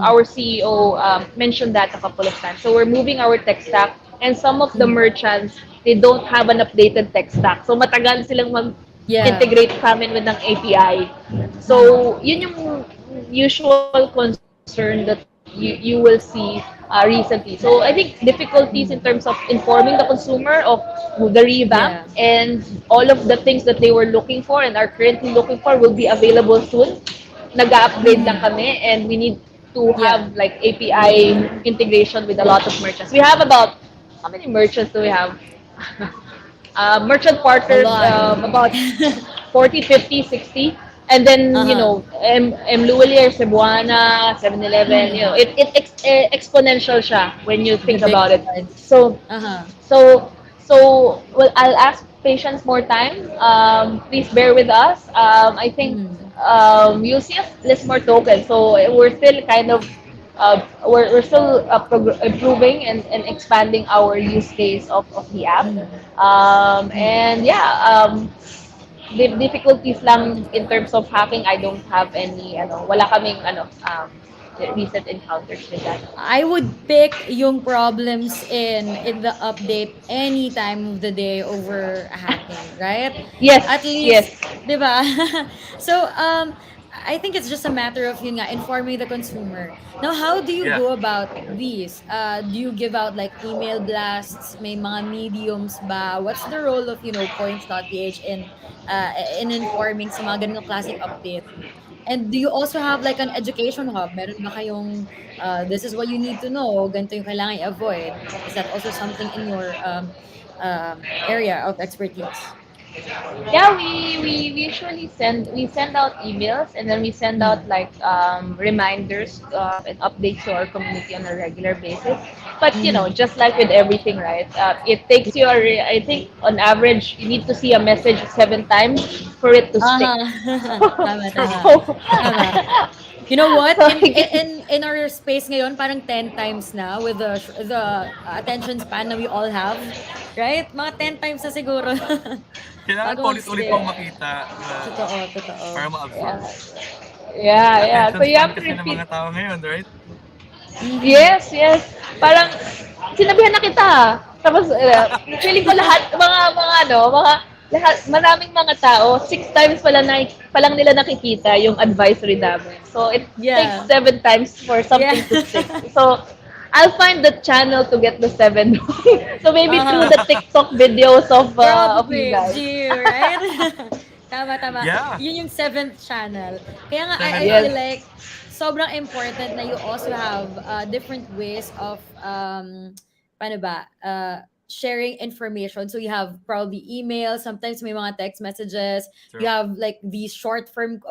our Mm. CEO mentioned that a couple of times. So we're moving our tech stack, and some of the Mm. merchants they don't have an updated tech stack. So matagal silang Yeah. mag-integrate sa amin with ng API. Mm. So yun yung usual concern that you will see recently. So I think difficulties in terms of Mm. informing the consumer of the revamp Yeah. and all of the things that they were looking for and are currently looking for will be available soon. Nag-upgrade lang Mm. kami and we need to Yeah. have like API integration with a lot of merchants. We have about, how many merchants do we have? Merchant A partners, lot. about 40, 50, 60. And then, Uh-huh. M. Luwalier, Cebuana, 7-Eleven, Mm. exponential siya when you The think big about it. ones. So, Uh-huh. well, I'll ask patience more time. Please bear with us. I think Mm. you'll see us list more tokens. So we're still kind of we're still improving and expanding our use case of the app. Mm. Mm. And yeah, the difficulties lang in terms of hacking, I don't have any, wala kaming, recent encounters with that. I would pick yung problems in the update any time of the day over hacking, right? At Yes, least, yes. 'di ba? So, I think it's just a matter of yun nga, informing the consumer. Now, how do you Yeah. go about these? Do you give out like email blasts? May mga mediums ba? What's the role of, COINS.PH in informing sa mga ganung klaseng update? And do you also have like an education hub? Meron ba kayong this is what you need to know, ganito yung kailangan i-avoid? Is that also something in your area of expertise? Yeah, we usually send out emails and then we send out Mm. like reminders and updates to our community on a regular basis. But Mm. just like with everything, right? It takes you I think on average you need to see a message 7 times for it to stick. Uh-huh. Tama, tama. So, Tama. You know what? so In I guess, in our space ngayon, parang 10 times na with the attention span na we all have, right? Mga 10 times na siguro Kailangan bago paulit-ulit mag-stick. mong makita Totoo, totoo. para yeah, ma-absorb. yeah. So Attention you span have to kasi ng repeat. mga tao ngayon, right? Mhm. Yes, yes. Parang sinabihan na kita. Tapos feeling ko lahat mga lahat maraming mga tao 6 times pa lang nila nakikita yung advisory namin. So it takes Yeah. 7 times for Yeah. something to stick. So I'll find the channel to get the seven. So maybe through the Uh-huh. TikTok videos of you Probably, guys. G, right? Tama, tama. Yeah. Yun yung seventh channel. Kaya nga, I Seven feel times. Yes. like sobrang important na you also have different ways of, paano ba, sharing information. So you have probably email, sometimes may mga text messages, you True. have like these short form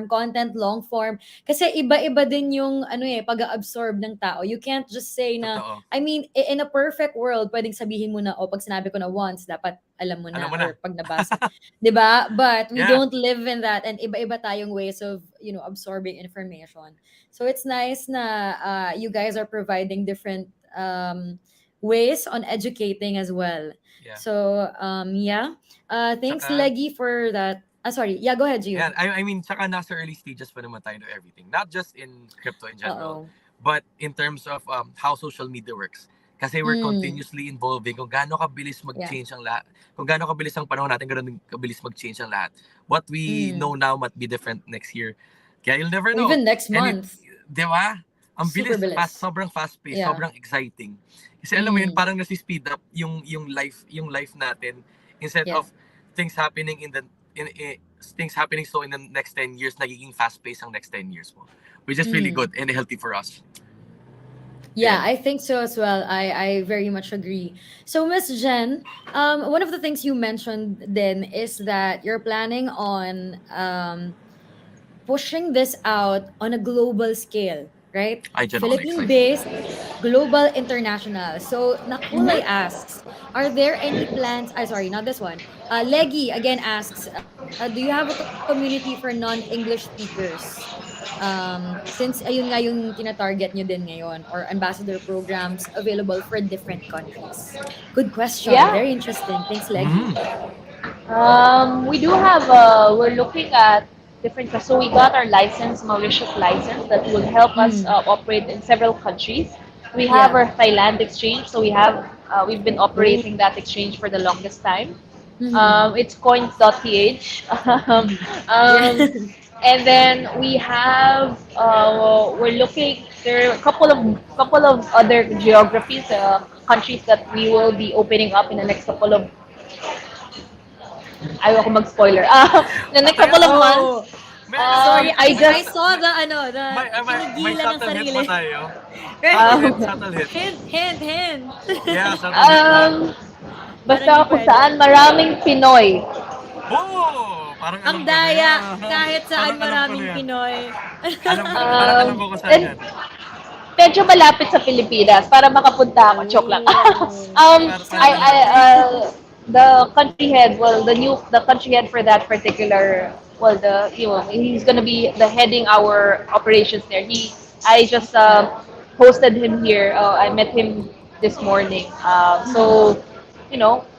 content, long form. Kasi iba-iba din yung ano pag-absorb ng tao. You can't just say na, Totoo. I mean, in a perfect world, pwedeng sabihin mo na, pag sinabi ko na once, dapat alam mo Alam na mo na. or pag nabasa. 'Di ba? But we Yeah. don't live in that, and iba-iba tayong ways of, absorbing information. So it's nice na you guys are providing different ways on educating as well. Yeah. So yeah. Thanks Tsaka, Leggy for that. Sorry. Yeah, go ahead, yeah, Gio. I mean, tsaka nasa early stages pa naman tayo to everything. Not just in crypto in general, Uh-oh. but in terms of how social media works. Kasi we're Mm, continuously evolving kung gaano kabilis yeah. mag-change ang lahat. Kung gaano kabilis ang panahon natin, gaano din kabilis mag-change ang lahat. What we know Mm. now might be different next year. Kaya you'll never Or know. even next And it, month. di ba? Ang Super bilis, bilis. sobrang fast-paced, Yeah. sobrang exciting. Kasi alam mo yun, Mm, parang nasi-speed up yung life natin instead yeah. of things happening things happening so in the next 10 years nagiging fast-paced ang next 10 years mo. Which is really Mm. good and healthy for us. Yeah, Ayan. I think so as well. I very much agree. So, Miss Jen, one of the things you mentioned then is that you're planning on pushing this out on a global scale, right? Hydronics, Philippine I based, global, international. So, Nakulay Mhm. asks, are there any plans? I sorry, not this one. Leggy again asks, do you have a community for non-English speakers? Since ayun nga yung tina-target nyo din ngayon, or ambassador programs available for different countries. Good question. Yeah. Very interesting. Thanks, Leggy. Mm. We do have, we're looking at different, so we got our license, Mauritius license, that will help us Mm, operate in several countries. We have yeah. our Thailand exchange, so we've been Oh. operating that exchange for the longest time. Mm-hmm. It's COINS.PH. Mm-hmm. Yeah. um, and then we're looking, there are a couple of other geographies, countries that we will be opening up in the next couple of, ayaw ko mag-spoiler. The next Kaya couple of nga, months, Oh, sorry. I I just, saw the ano, the may pinigilan ng subtle hit ba sarili. tayo? Subtle Right? hit, um, subtle hit. Hint, hint, hint. Yeah, subtle hit lang. um, Parang di basta kung pwede. saan maraming Pinoy. Oh! Parang alam Ang ko na daya, yan. kahit saan Parang alam ko na maraming yan. Pinoy. Parang alam ko kung saan And yan. medyo malapit sa Pilipinas para makapunta ako. Joke lang. Oh. I, Parang alam I, ko na. the country head, well, the country head for that particular, well, he's gonna be the heading our operations there. I just hosted him here. I met him this morning. Mm.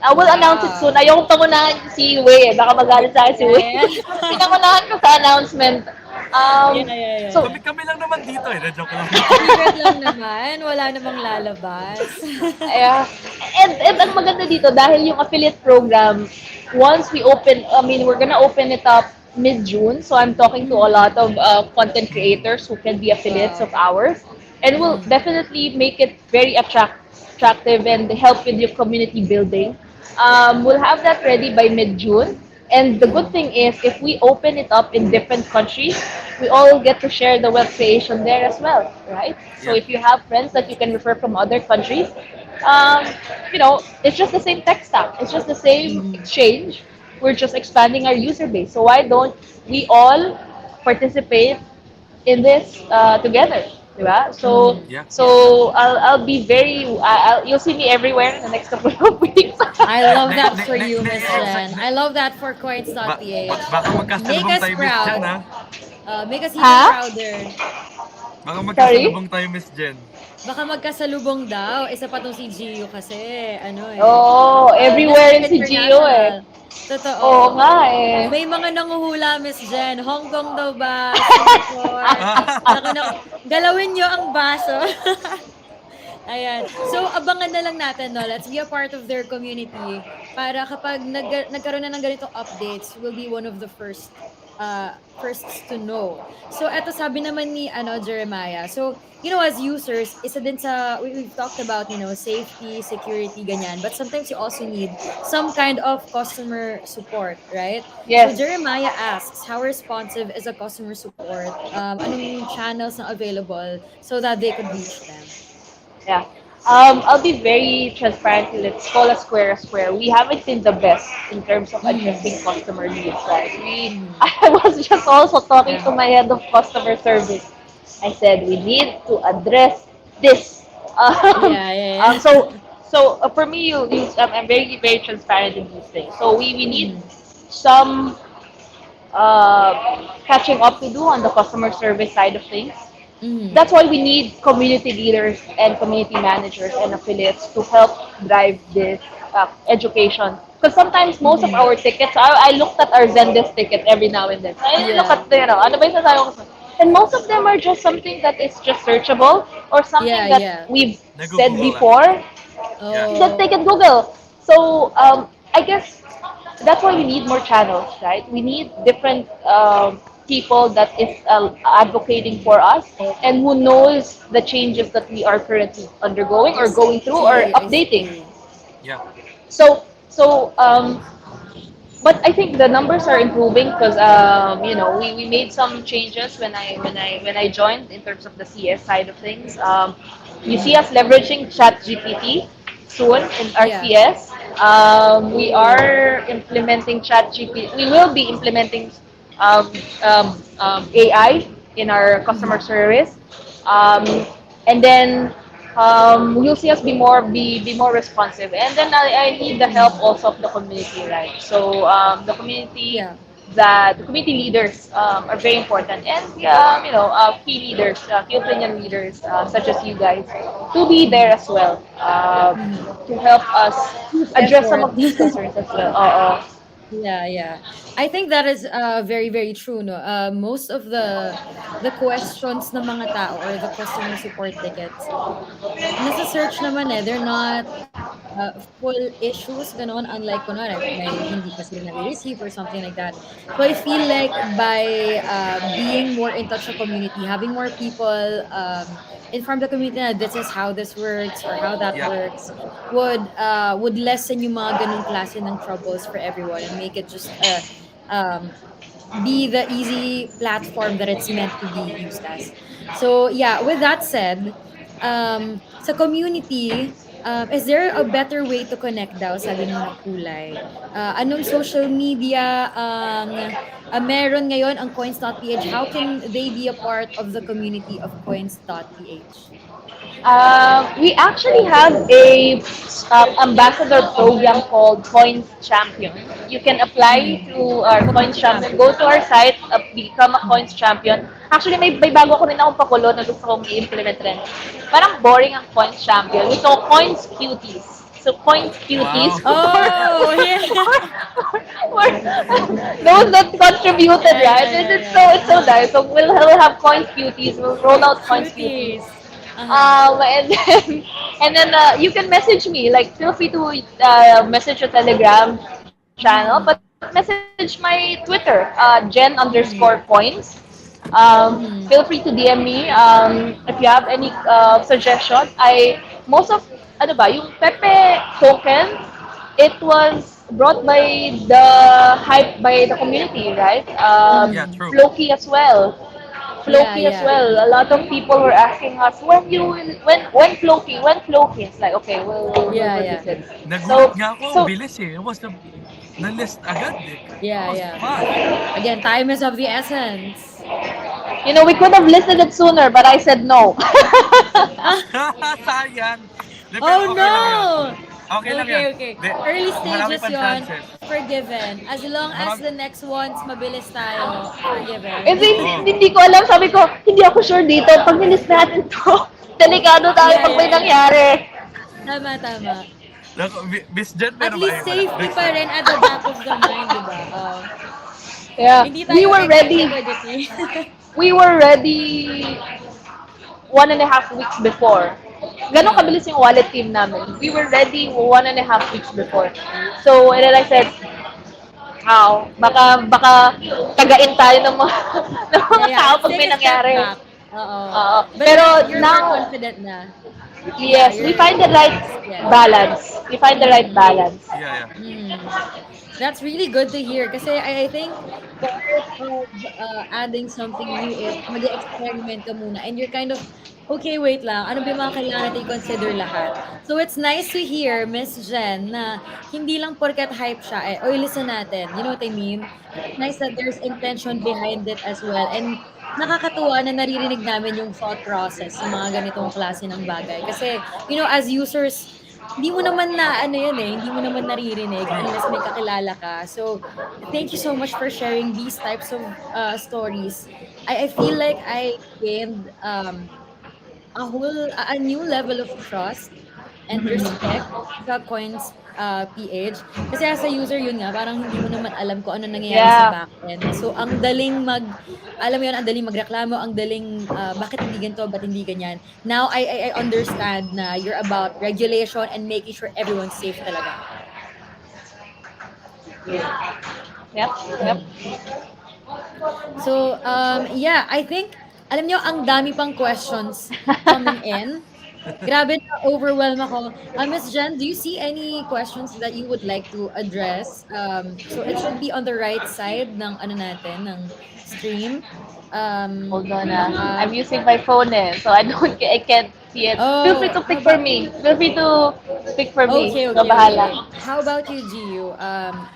I will announce it soon. Wow. Ayokong pangunahan si Wei. Baka magalit sa akin si Yeah, Wei. yeah, yeah. Pinangunahan ko sa announcement. Yeah, Um, yeah, yeah, so, yeah. Kami lang naman dito eh. Joke lang. Secret lang naman. Wala namang lalabas. yeah. And ang maganda dito, dahil yung affiliate program, once we open, I mean, we're gonna open it up mid-June. So I'm talking to a Mm. lot of content Mm. creators who can be affiliates of Wow. ours. And will Mm. definitely make it very attractive and help with your community building. We'll have that ready by mid-June. And the good Mm. thing is, if we open it up in different countries, we all get to share the wealth creation there as well, right? So Yeah. if you have friends that you Yes. can refer from other countries, um, it's just the same tech stack. It's just the same Mm. exchange. We're just expanding our user base. So why don't we all participate in this together, diba? So Mm. Yeah. Yeah. so I'll be you'll see me everywhere in the next couple of weeks. I love Ne, that ne, for ne, you, ne, Miss next, Jen. ne, I love that for baka coins.ph. Make magkasalubong us tayo, Miss Jen, proud. ha? Make us even Ha? prouder. Baka Sorry? magkasalubong tayo, Miss Jen. Baka magkasalubong daw. Isa pa tong si Gio kasi, ano Oh, Mr. everywhere in si Gio eh. International. Oo Totoo. nga eh. May mga nanguhula, Miss Jen. Hong Kong daw ba? Singapore? Naku, naku. Galawin nyo ang baso. Ayan. So, abangan na lang natin, no? Let's be a part of their community para kapag nagkaroon na ng ganitong updates, we'll be one of the firsts to know. So, eto sabi naman ni Jeremiah. So, as users, isa din sa we've talked about, safety, security, ganyan. But sometimes you also need some kind of customer support, right? So, Yes. Jeremiah asks, how responsive is a customer support? Anong channels na available so that they could reach them? Yeah. I'll be very transparent. Let's call a square a square. We haven't been the best in terms of Mm-hmm. addressing customer needs, right? Mm-hmm. I was just also talking Yeah. to my head of customer service. I said we need to address this. Um, Yeah, um, yeah, so, yeah. for me, I'm very, very transparent in these things. So we need Mm-hmm. some catching up to do on the customer service side of things. Mm-hmm. That's why we need community leaders and community managers and affiliates to help drive this education. Because sometimes most of Mm-hmm. our tickets, I looked at our Zendesk ticket every now and then. I look Yeah. at, ano ba yung sasabi ko? And most of them are just something that is just searchable or something Yeah, that yeah. we've said Nag-google lang. before Yeah. that they Oh. can Google. So I guess that's why we need more channels, right? We need different people that is advocating for us and who knows the changes that we are currently undergoing I or going through or see. I updating. see. Yeah. So but I think the numbers are improving because we made some changes when I joined in terms of the CS side of things. You see Mm-hmm. us leveraging ChatGPT soon in our Yeah. CS. We Oh. are implementing ChatGPT. We will be implementing um, AI in our customer Mm-hmm. service, and then you'll see us be more responsive. And then I need the help Mm-hmm. also of the community, right? So Yeah. the community leaders are very important, and key leaders, key opinion leaders such as you guys, to be there Mm-hmm. as well, Mm-hmm. to help us Group address some effort. of these concerns as well. Yeah, yeah. I think that is very very true no. Most of the questions ng mga tao or the customer support tickets nasa search naman eh. They're not full issues gano'n unlike kunwari may hindi pa sila nare-receive or something like that. So I feel like by being more in touch sa community, having more people inform the community na this is how this works or how that Yeah. works would lessen yung mga ganung klase ng troubles for everyone and make it just um be the easy platform that it's meant to be used as. So yeah, with that said, sa community, is there a better way to connect daw, sabi ni Makulay? Anong social media ang meron ngayon ang coins.ph? How can they be a part of the community of coins.ph? We actually have a ambassador program called Coins Champion. You can apply Mm. to our Coins Coins Champion. Go champion. to our site, become a Mm. Coins Champion. Actually, may bago ko rin akong pakulo na gusto kong i-implement rin. Parang boring ang Coins Champion. So, Coins Cuties. So, Coins Cuties Wow. Oh, yeah. for those that contributed, Yeah, right? yeah, It's, yeah, it's so yeah. it's so nice. So we'll have Coins Cuties. We'll roll out Coins Cuties. Cuties. Uh-huh. And then you can message me. Like, feel free to message your Telegram channel, but Mm. message my Twitter, Jen_coins. Mm. Feel free Mm. to DM me if you have any suggestion. Most of ano ba yung Pepe token, it was brought by the hype by the community, right? Yeah, Mm. true. Floki as well. Yeah, Floki as yeah. well. A lot of people were asking us when Floki. It's like okay, we'll Yeah, yeah. revisit. Nagulat So nga ako, ang so bilis eh. It was na-list agad eh. That Yeah, was yeah. fast. Again, time is of the essence. we could have listed it sooner, but I said no. Sayang. De, pero Oh okay lang yun. no! Okay lang yun. Okay, okay. De, Early marami stages pang yon, chances. forgiven. As long as Marami, the next ones mabilis tayo, forgiven. Kasi oh. hindi ko alam, sabi ko, hindi ako sure dito. Pag nilis natin to, delikado tayo Yeah, pag may yeah, yeah. nangyari. Tama, tama. Naku, Miss Jen, At meron ba? least Ay, wala. safety Next pa time. rin at the back of the mind, di ba? Oh. Yeah, Hindi we tayo were ready. executive. We were ready 1.5 weeks before. Ganon uh, kabilis yung wallet team namin. We were ready 1.5 weeks before. So, and then I said, how? Baka tagain tayo ng mga, ng yeah, mga yeah. tao Let's pag take may a step nangyari. back. Oo. But now, Pero you're more now, confident na. Yeah, yes, we you're find the at right least, yeah. balance. We find the right Mm-mm. balance. Yeah, yeah. Mm. That's really good to hear kasi I think part of adding something new is mag-experiment ka muna and you're kind of Okay, wait lang. Ano ba yung mga kailangan natin i-consider lahat? So, it's nice to hear, Miss Jen, na hindi lang porket hype siya, eh, oy, listen natin. You know what I mean? It's nice that there's intention behind it as well. And nakakatuwa na naririnig namin yung thought process sa mga ganitong klase ng bagay. Kasi, as users, hindi mo naman na ano yun eh, hindi mo naman naririnig unless may kakilala ka. So, thank you so much for sharing these types of stories. I feel like I gained a new level of trust and respect sa Coins PH. Kasi as a user, yun nga, parang hindi mo naman alam kung ano nangyayari sa Yeah. backend. So, ang daling alam mo yun, ang daling magreklamo, ang daling, bakit hindi ganito, ba't hindi ganyan. Now, I understand na you're about regulation and making sure everyone's safe talaga. Yep. Yep. Mm. So, yeah, I think, alam nyo, ang dami pang questions coming in. Grabe na-overwhelm ako. Miss Jen, do you see any questions that you would like to address? So it should be on the right side ng ano natin, ng stream. Hold on. Naka I'm using my phone, so I can't see it. Feel free Oh, to pick for me. Feel free to pick for me. okay, Ikaw okay, okay. bahala. How about you, Gio?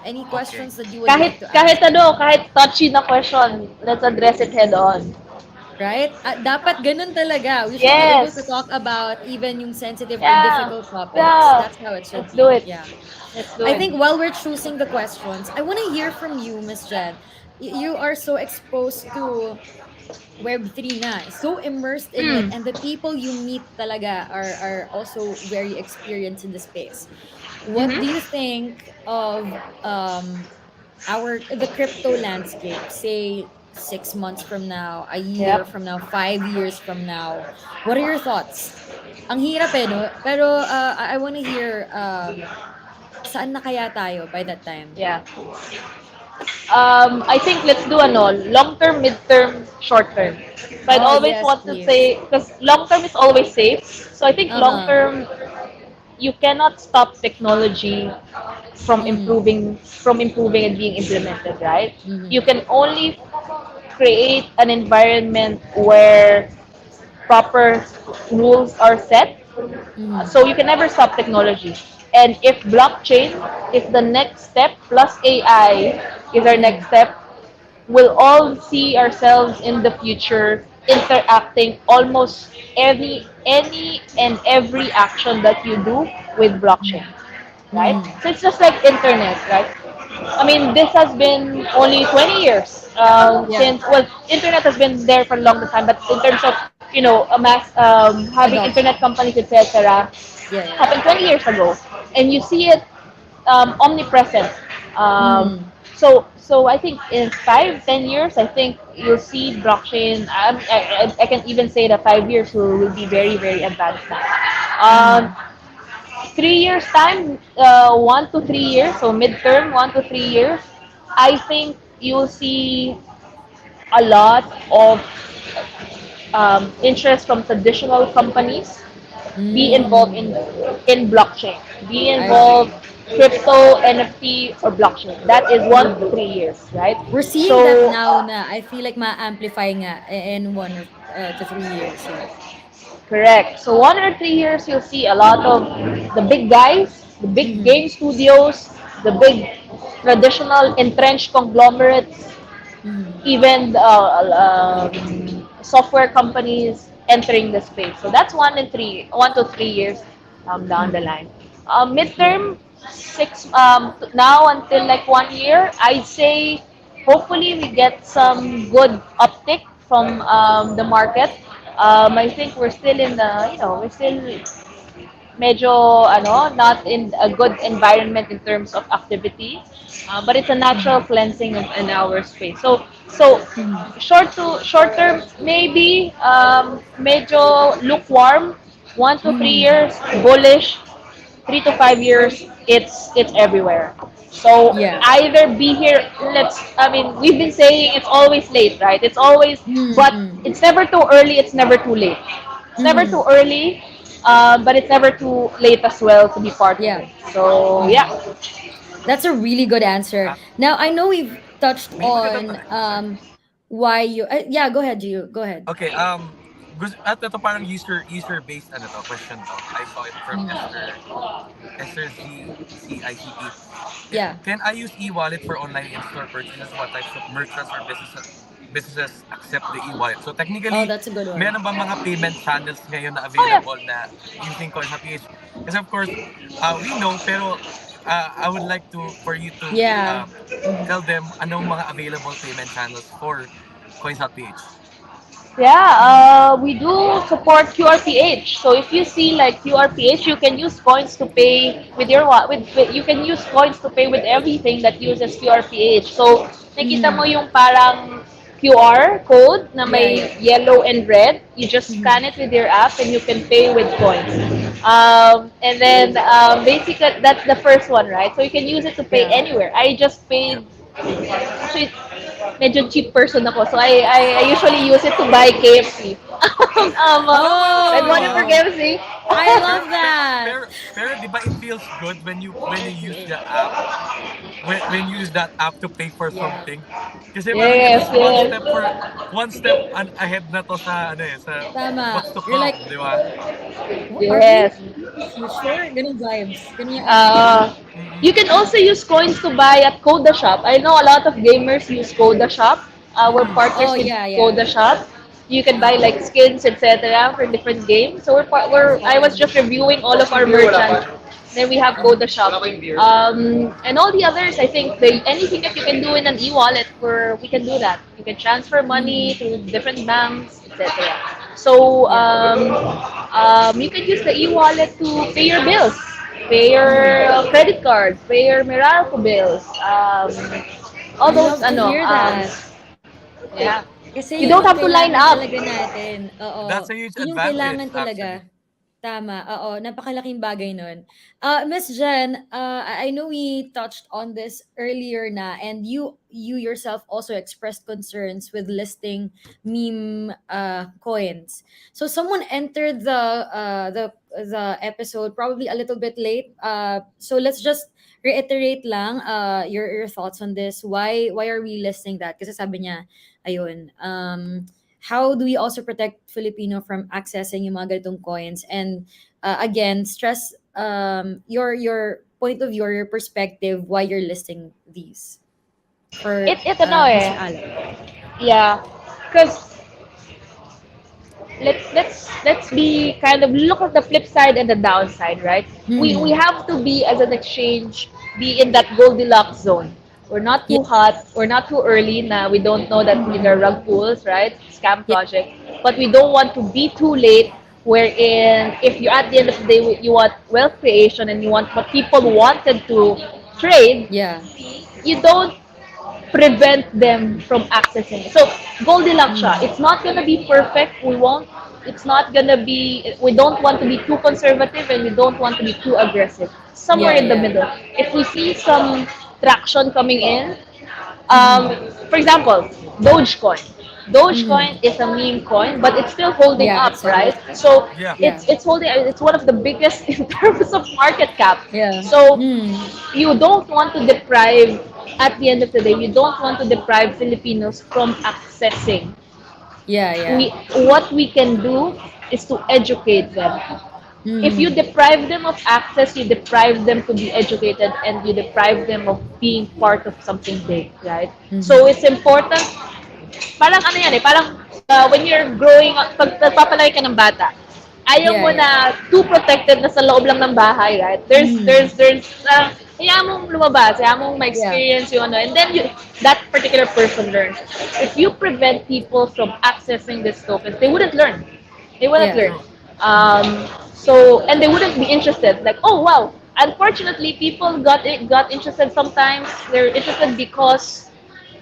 Any Okay. questions that you would like to Kahit ask? kahit touchy na question, let's address it head on. Right? Dapat ganun talaga. We should be able to talk Yes. about even yung sensitive or Yeah. difficult topics. Yeah. That's how it should Let's do be. it. Yeah. Let's do I it. think while we're choosing the questions, I want to hear from you, Miss Jen. You are so exposed to Web3 na, so immersed in it, Mm. and the people you meet talaga are also very experienced in the space. What do you Mm-hmm. think of the crypto landscape, say 6 months from now, a year Yep. from now, 5 years from now? What are your thoughts? Ang hirap eh, no? Pero I want to hear saan na kaya tayo by that time? Yeah. I think let's do long term, mid term, short term. So I'd Oh, always yes, want to please. say because long term is always safe. So I think long Uh-huh. term you cannot stop technology Mhm. from improving and being implemented, right? You Mhm. can only create an environment where proper rules are set. Mhm. So you can never stop technology. And if blockchain is the next step, plus AI is our next Mhm. step, we'll all see ourselves in the future interacting almost any and every action that you do with blockchain, Mhm. right? Mhm. So it's just like internet, right? I mean, this has been only 20 years Yeah. since, well, internet has been there for a long time, but in terms of, a mass, having internet Adoption. companies, etc., Yeah, yeah. happened 20 years ago. And you see it omnipresent. Um, Mhm. so I think in 5, 10 years, I think you'll see blockchain. I can even say that 5 years will be very, very advanced now. Um, Mhm. 3 years time, 1 to 3 years, so midterm, 1 to 3 years, I think you'll see a lot of interest from traditional companies be involved Mm. in blockchain, be I involved agree. crypto, NFT, or blockchain. That is one to Mhm. three years, right? We're seeing that So now na I feel like ma-amplify nga in 1 to 3 years. Yeah. correct. So 1 or 3 years, you'll see a lot of the big guys, the big Mhm. game studios, the big traditional entrenched conglomerates, Mhm. even software companies entering the space. So that's 1 to 3 years down the Mhm. line. Yeah. Midterm, now until like 1 year, I'd say hopefully we get some good uptick from the market. I think we're still in the, we're still medyo not in a good environment in terms of activity, but it's a natural Mhm. cleansing of an hour space. So Mhm. short term maybe medyo lukewarm, 1 to 3 Mhm. years bullish, 3 to 5 years it's everywhere. So Yeah. either be here. I mean, we've been saying it's always late, right? It's always, but Mhm. it's never too early. It's never too late. It's never too Mhm. early, but it's never too late as well to be part of Yeah. it. So yeah. Mhm. That's a really good answer. Ah, Now I know we've touched may magandang on tanong ako, sorry. why you yeah, go ahead, Gio. Go ahead. Okay, At ito parang user-based ano to, question to. I saw it from Esther CICP. Yeah. Can I use e-wallet for online in-store purchases? What types of merchants or businesses accept the e-wallet? So Oh, technically, that's a good one. meron ba mga payment channels ngayon na Oh yeah. available na using COINS.PH? Kasi of course, we know, pero I would like to for you to Yeah. tell them anong mga available payment channels for COINS.PH. Yeah, we do support QRPH. So if you see like QRPH, you can use coins to pay with your with you can use coins to pay with everything that uses QRPH. So nakita mo Mm-hmm. yung parang QR code na Yeah, may yeah. yellow and red. You just Mm-hmm. scan it with your app and you can pay with coins. And then basically that's the first one, right? So you can use it to pay Yeah. anywhere. I just Yep. paid actually medyo cheap person ako. So I usually use it to buy KFC. No, wala Red money for naman. Oh, KFC. I Pero, love pero, that. pero, pero di ba it feels good when you use the QRPH. app when you use that app to pay for Yeah. something. Kasi parang it Yes, is yes. one step ahead na to sa ano sa Tama. what's to You're like, come, di ba? what Yes. are we in the future? Ganun vibes. Ganun yung attitude. Uh, you Mm-mm. can also use coins to buy at Coda Shop. I know a lot of gamers use Coda Shop. We're Mm-mm. partners Oh, with yeah, yeah. Coda Shop. You can buy like skins, etc. for different games. So I was just reviewing all of our merchants. Then we have Coda Shop. And all the others, I think anything that you can do in an e-wallet, we can do that. You can transfer money Mm-hmm. to different banks, etc. So Yeah. you can use the e-wallet to pay your bills, pay Mm-hmm. your credit cards, pay your Meralco bills, all I those love to ano, hear that. yeah. You Kasi don't yun yung have to line kailangan up. talaga natin. That's Oo. a huge Yun yung advantage, kailangan actually. talaga. Tama, oo, napakalaking bagay nun. Miss Jen, I know we touched on this earlier na, and you yourself also expressed concerns with listing meme coins. So someone entered the episode probably a little bit late. So let's just reiterate lang your thoughts on this. Why are we listing that? Kasi sabi niya, ayun, how do we also protect Filipino from accessing yung mga ganitong coins? And again, stress your point of view or your perspective why you're listing these for It ano Mr. eh. Alec. Yeah. Because let's be kind of look at the flip side and the downside, right? We Mm-hmm. have to be as an exchange be in that Goldilocks zone. We're not Yeah. too hot, we're not too early na we don't know that these are Mm-hmm. rug pulls, right? Scam Yeah. project. But we don't want to be too late wherein if you at the end of the day you want wealth creation and you want what people wanted to trade, Yeah. you don't prevent them from accessing it. So Goldilocks siya. Mm-hmm. It's not gonna be perfect. We won't. It's not gonna be. We don't want to be too conservative and we don't want to be too aggressive. Somewhere Yeah, in the yeah. middle. If we see some traction coming in, Mm-hmm. for example, Dogecoin. Mm-hmm. Dogecoin is a meme coin, but it's still holding Yeah, up, it's right? a So Yeah. yeah. it's holding. It's one of the biggest in terms of market cap. Yeah. So Mm. you don't want to deprive. At the end of the day, you don't want to deprive Filipinos from accessing. Yeah, We yeah. what we can do is to educate them. If you Mm. deprive them of access, you deprive them to be educated and you deprive them of being part of something big, right? So Mm-hmm. it's important, parang ano yan eh, parang when you're growing up, pag nagpapalaki ka ng bata, ayaw Yeah, mo yeah. na too protected na sa loob lang ng bahay, right? Mm. Hayaan mong lumabas, hayaan mong Yeah. ma-experience yung ano, and then that particular person learns. If you prevent people from accessing these tokens, they wouldn't learn. They wouldn't Yeah. learn. True. And they wouldn't be interested. Like, oh wow. Unfortunately, people got interested sometimes. They're interested because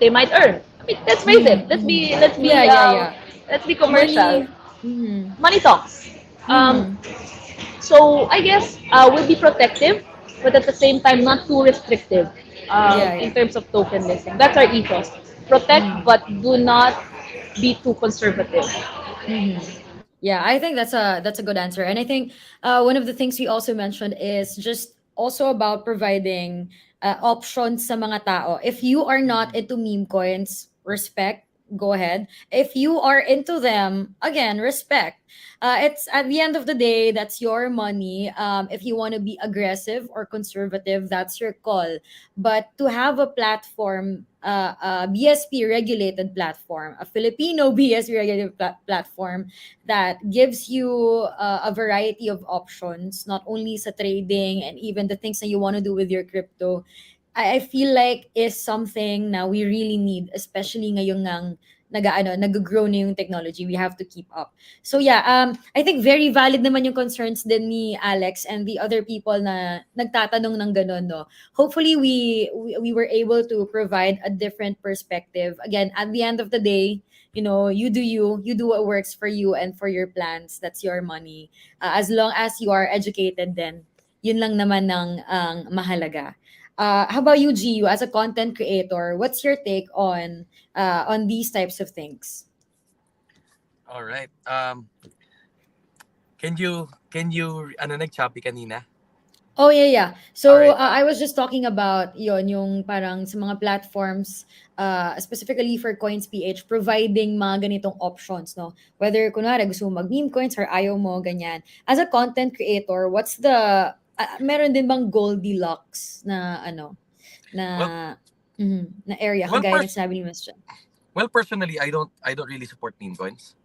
they might earn. I mean, let's face it. Mm-hmm. Mm-hmm. Yeah, yeah, yeah. Let's be commercial. Money. Mm-hmm. Money talks. Um, Mm-hmm. so I guess we'll be protective, but at the same time not too restrictive Yeah, in yeah. terms of token listing. That's our ethos. Protect, Mm-hmm. but do not be too conservative. Mm-hmm. Yeah, I think that's a good answer, and I think one of the things we also mentioned is just also about providing options sa mga tao. If you are not Mm-mm. into meme coins, respect. go ahead. If you are into them, again, respect. It's at the end of the day, that's your money. If you want to be aggressive or conservative, that's your call. But to have a platform, a BSP regulated platform, a Filipino BSP regulated platform that gives you a variety of options, not only sa trading and even the things that you want to do with your crypto, I feel like is something na we really need, especially ngayong nag-grow na yung technology. We have to keep up. So yeah, I think very valid naman yung concerns din ni Alex and the other people na nagtatanong ng ganun, no. Hopefully we were able to provide a different perspective. Again, at the end of the day, you do what works for you and for your plans. That's your money. As long as you are educated, then yun lang naman ng ang mahalaga. How about you, Gio, as a content creator? What's your take on these types of things? All right. Can you nag-choppy kanina? Oh, yeah, yeah. All So, right. I was just talking about yon yung parang sa mga platforms, specifically for COINS.PH, providing mga ganitong options, no? Whether, kunwari, gusto mo mag-meme coins or ayaw mo, ganyan. As a content creator, what's the, meron din bang Goldilocks na, Well, na, na area, well, kagaya ng sinabi ni Miss Jen? personally, I don't really support meme coins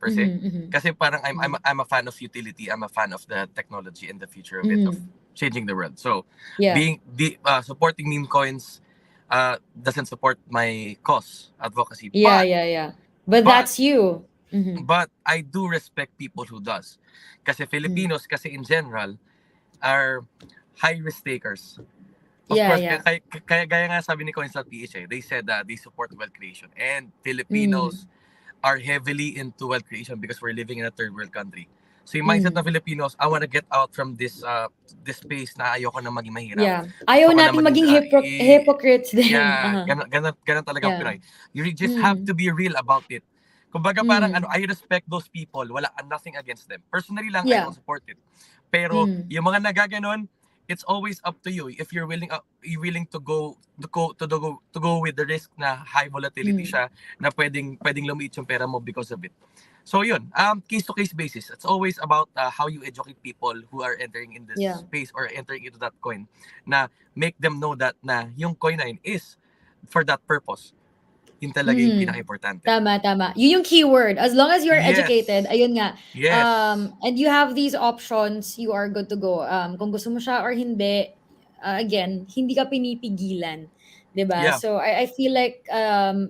per se. Mhm, mhm, Kasi parang I'm mhm, a, I'm a fan of utility. I'm a fan of the technology and the future of it, of mhm. changing the world. So, Yeah. supporting meme coins doesn't support my cause advocacy. Yeah, yeah, yeah. But But that's you. Mhm, but I do respect people who does. Kasi mhm. Filipinos kasi in general are high risk takers. Of Yeah, course, yeah. kaya gaya nga sabi ni COINS.PH, they said that they support wealth creation. And Mm, Filipinos are heavily into wealth creation because we're living in a third world country. So yung mindset ng mm. Filipinos, I want to get out from this space na ayoko na maging mahirap. Yeah. Gusto Ayaw ko na natin maging maging hypocrites din. yeah, ganun talagang Yeah. Pinoy. You just have Mm, to be real about it. Kumbaga parang mm. I respect those people. Wala nothing against them. Personally lang, I Yeah. don't support it. Pero Mm, yung mga nagaganon, it's always up to you if you're willing to go with the risk na high volatility mm. siya na pwedeng lumiit yung pera mo because of it. So yun, case to case basis. It's always about how you educate people who are entering in this Yeah. space or entering into that coin na make them know that na yung coin na yun is for that purpose. Yun talaga yung Mhm. pinaka-importante. Tama, tama. Yun yung keyword. As long as you're educated, Yes. ayun nga. Yes. And you have these options, you are good to go. Kung gusto mo siya or hindi, again, hindi ka pinipigilan. 'Di ba? Yeah. So, I feel like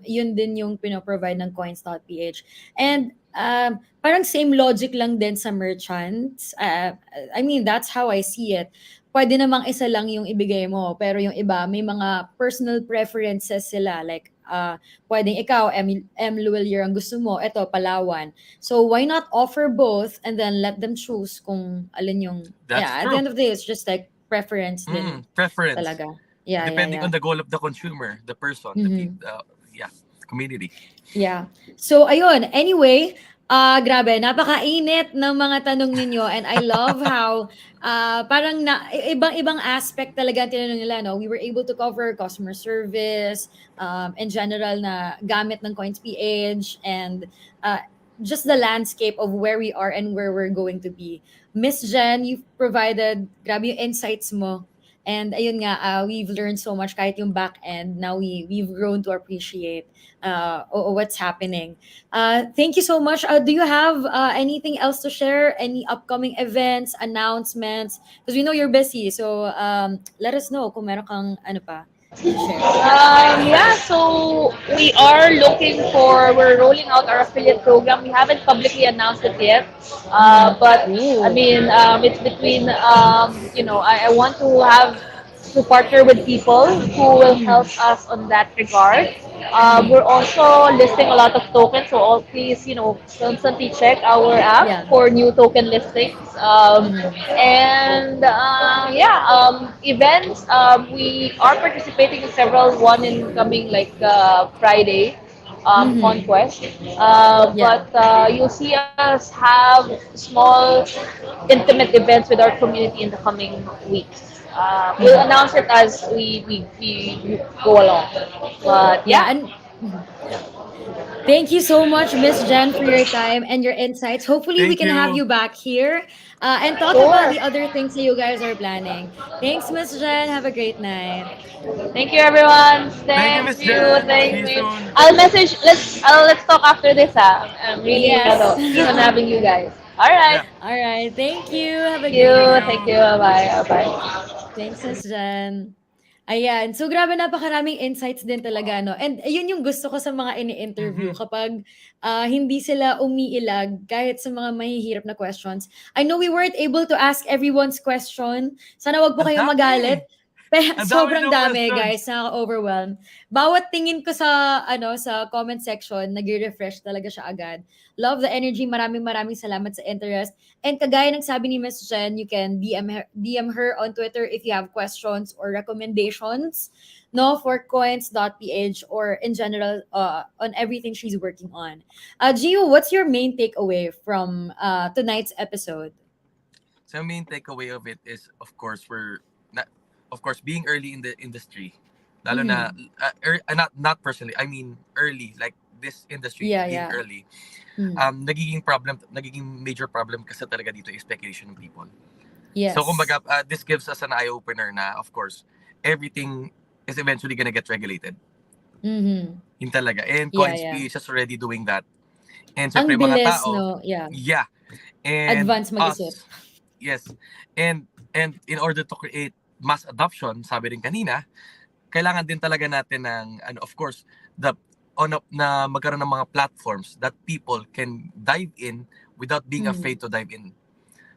yun din yung pinoprovide ng coins.ph. And parang same logic lang din sa merchants. I mean, that's how I see it. Pwede namang isa lang yung ibigay mo, pero yung iba, may mga personal preferences sila. Like, pwedeng ikaw, M. Luwelier ang gusto mo, eto, Palawan. So, why not offer both and then let them choose kung alin yung, That's yeah, at the true. end of the day, it's just like preference din Preference. talaga. Yeah, yeah, Depending yeah. on the goal of the consumer, the person, Mhm. yeah, community. Yeah. So, ayun. Anyway, grabe, napakainit ng mga tanong ninyo and I love how parang ibang-ibang aspect talaga ang tinanong nila, no? We were able to cover customer service, in general na gamit ng COINS.PH and uh, just the landscape of where we are and where we're going to be. Miss Jen, you've provided grabe yung insights mo. And ayun nga, we've learned so much kahit yung back end. Now we've grown to appreciate what's happening. Thank you so much. Do you have anything else to share? Any upcoming events, announcements? Because we know you're busy. So let us know kung meron kang ano pa to share. Yeah, so we're rolling out our affiliate program. We haven't publicly announced it yet, Mm-hmm. but I Ooh. mean, it's between, I want to have to partner with people who will help Mm-hmm. us on that regard. Mm-hmm. We're also listing a lot of tokens, so all please, constantly check our app Yeah. for new token listings. Mm-hmm. And yeah, events. We are participating in several. One in coming like Friday, Mm-hmm. Conquest. Yeah. But you'll see us have small, intimate events with our community in the coming weeks. We'll Mm-hmm. announce it as we go along. But Yeah. yeah. Mhm. Yeah. Thank you so much, Miss Jen, for your time and your insights. Hopefully, we Thank can have you. you back here and talk about Sure. the other things that you guys are planning. Thanks, Miss Jen. Have a great night. Thank you, everyone. Thank you, Thank Miss you. Jen. See Thank you you. soon. I'll message. Let's talk after this. I'm really Yes. keen on having you guys. All right. Yeah. All right. Thank you. Have a Thank great Thank you. Thank night. you. you. Bye. Bye. Thanks, Miss Jen. Ayan. So, grabe napakaraming insights din talaga, no? And ayun yung gusto ko sa mga ini-interview Mm-hmm. kapag hindi sila umiilag kahit sa mga mahihirap na questions. I know we weren't able to ask everyone's question. Sana wag po Ang kayong dami. magalit. Pero Ang dami sobrang ng dami, questions. guys. Nakaka-overwhelm. Bawat tingin ko sa sa comment section, nagre-refresh talaga siya agad. Love the energy. Maraming maraming salamat sa interest. And kagaya ng sabi ni Miss Jen, you can DM her on Twitter if you have questions or recommendations, no, for COINS.PH or in general on everything she's working on. Gio, what's your main takeaway from tonight's episode? So main takeaway of it is, of course, of course, being early in the industry, lalo na, Mm-hmm. not personally, I mean early, like this industry Yeah, being yeah. early, Mm. nagiging major problem kasi talaga dito is speculation ng people. So Yes. kumbaga, this gives us an eye opener na, of course, everything is eventually gonna get regulated. Mm-hmm. Yun talaga. And Yeah, yeah. COINS.PH is already doing that. And Ang syempre mga bilis, tao, no? Yeah. yeah. And Advance mag-isip. us, yes. And in order to create mass adoption, sabi rin kanina, kailangan din talaga natin ng of course, the na magkaroon ng mga platforms that people can dive in without being Mm. afraid to dive in.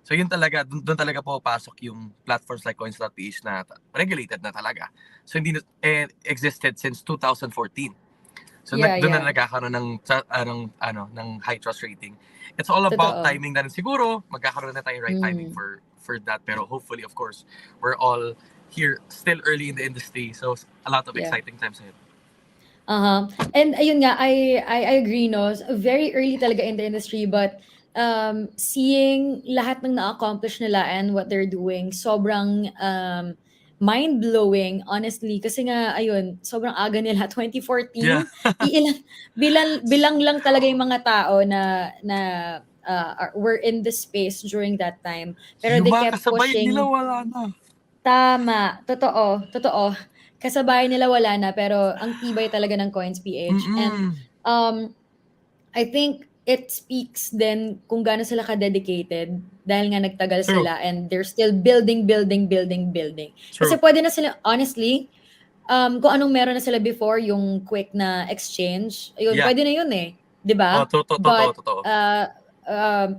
So yun talaga, doon talaga pumapasok yung platforms like COINS.PH na regulated na talaga. So hindi existed since 2014. So Yeah, doon na yeah. nagkakaroon ng high trust rating. It's all about Totoo. timing na rin siguro. Magkakaroon na tayong right timing Mm. for that. Pero hopefully, of course, we're all here still early in the industry. So a lot of Yeah. exciting times ahead. Uh-huh. And ayun nga, I agree, no? Very early talaga in the industry, but seeing lahat ng na-accomplish nila and what they're doing, sobrang mind-blowing, honestly. Kasi nga, ayun, sobrang aga nila, Yeah. 2014. Bilang lang talaga yung mga tao na were in the space during that time. Pero Yung they mga kept kasabay nila, pushing. wala na. Tama, totoo, totoo. Kasabay nila wala na pero ang tibay talaga ng COINS.PH and Mm-mm. um I think it speaks then kung gaano sila ka-dedicated dahil nga nagtagal True. sila and they're still building, building, building, building. Kasi True. pwede na sila, honestly, kung anong meron na sila before, yung quick na exchange, ayun, Yeah. pwede na yun eh, di Oh, ba? totoo, But totoo.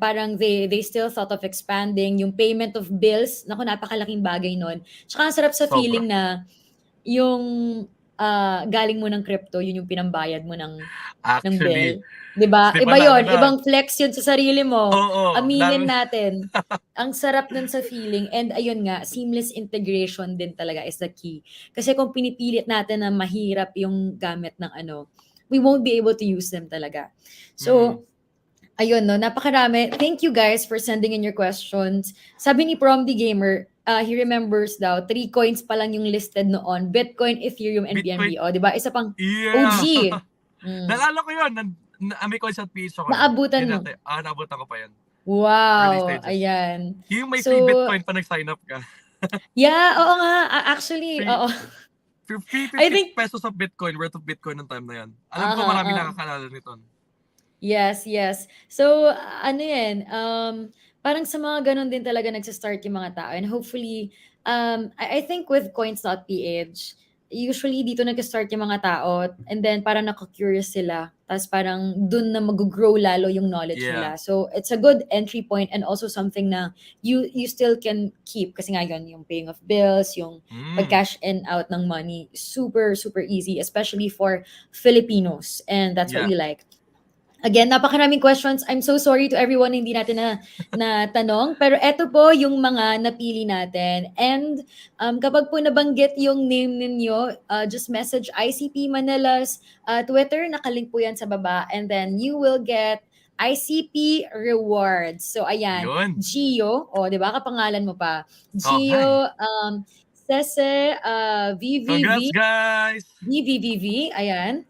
parang they still thought of expanding yung payment of bills. Naku, napakalaking bagay nun. Tsaka ang sarap sa Sobra. feeling na yung galing mo ng crypto, yun yung pinambayad mo ng Actually, bill. 'Di ba? di ba Iba lalo yon, na, ibang flex yun sa sarili mo. oo, Aminin lalo, natin. Ang sarap nun sa feeling and ayun nga, seamless integration din talaga is the key. Kasi kung pinipilit natin na mahirap yung gamit ng we won't be able to use them talaga. mm, So, ayun, no, napakarami. Thank you guys for sending in your questions. Sabi ni Prom the Gamer, he remembers daw, 3 coins pa lang yung listed noon. Bitcoin, Ethereum, and Bitcoin, BNB. O, di ba? Isa pang yeah. OG. Mm. Nalala ko yun. May COINS.PH ako nun. Naabutan Yun mo. natin. Naabutan ko pa yun. Early Wow, stages. ayan. Yung may free So, Bitcoin pa nag-sign up ka. yeah, oo nga. Actually, Free, oo. free I 50 think, pesos of Bitcoin, worth of Bitcoin ng time na yan. Alam ko aha, marami nakakalala nito. yes, yes. So, ano yan, parang sa mga ganun din talaga nagsa-start yung mga tao. And hopefully, I think with coins.ph, usually dito nagsa-start yung mga tao and then parang naka-curious sila. Tapos parang dun na mag-grow lalo yung knowledge Yeah. nila. So, it's a good entry point and also something na you still can keep. Kasi nga yun, yung paying of bills, yung pag-cash in out ng money, super, super easy, especially for Filipinos. And that's what Yeah. we like. Again, napakaraming questions. I'm so sorry to everyone hindi natin na tanong. Pero eto po yung mga napili natin. And kapag po nabanggit yung name ninyo, just message ICP Manila's Twitter. Nakalink po yan sa baba. And then you will get ICP rewards. So ayan, Yun. Gio, di ba kapangalan mo pa? Oh, hi. Gio, Sese, Congrats, VVV, guys! VVVV, ayan.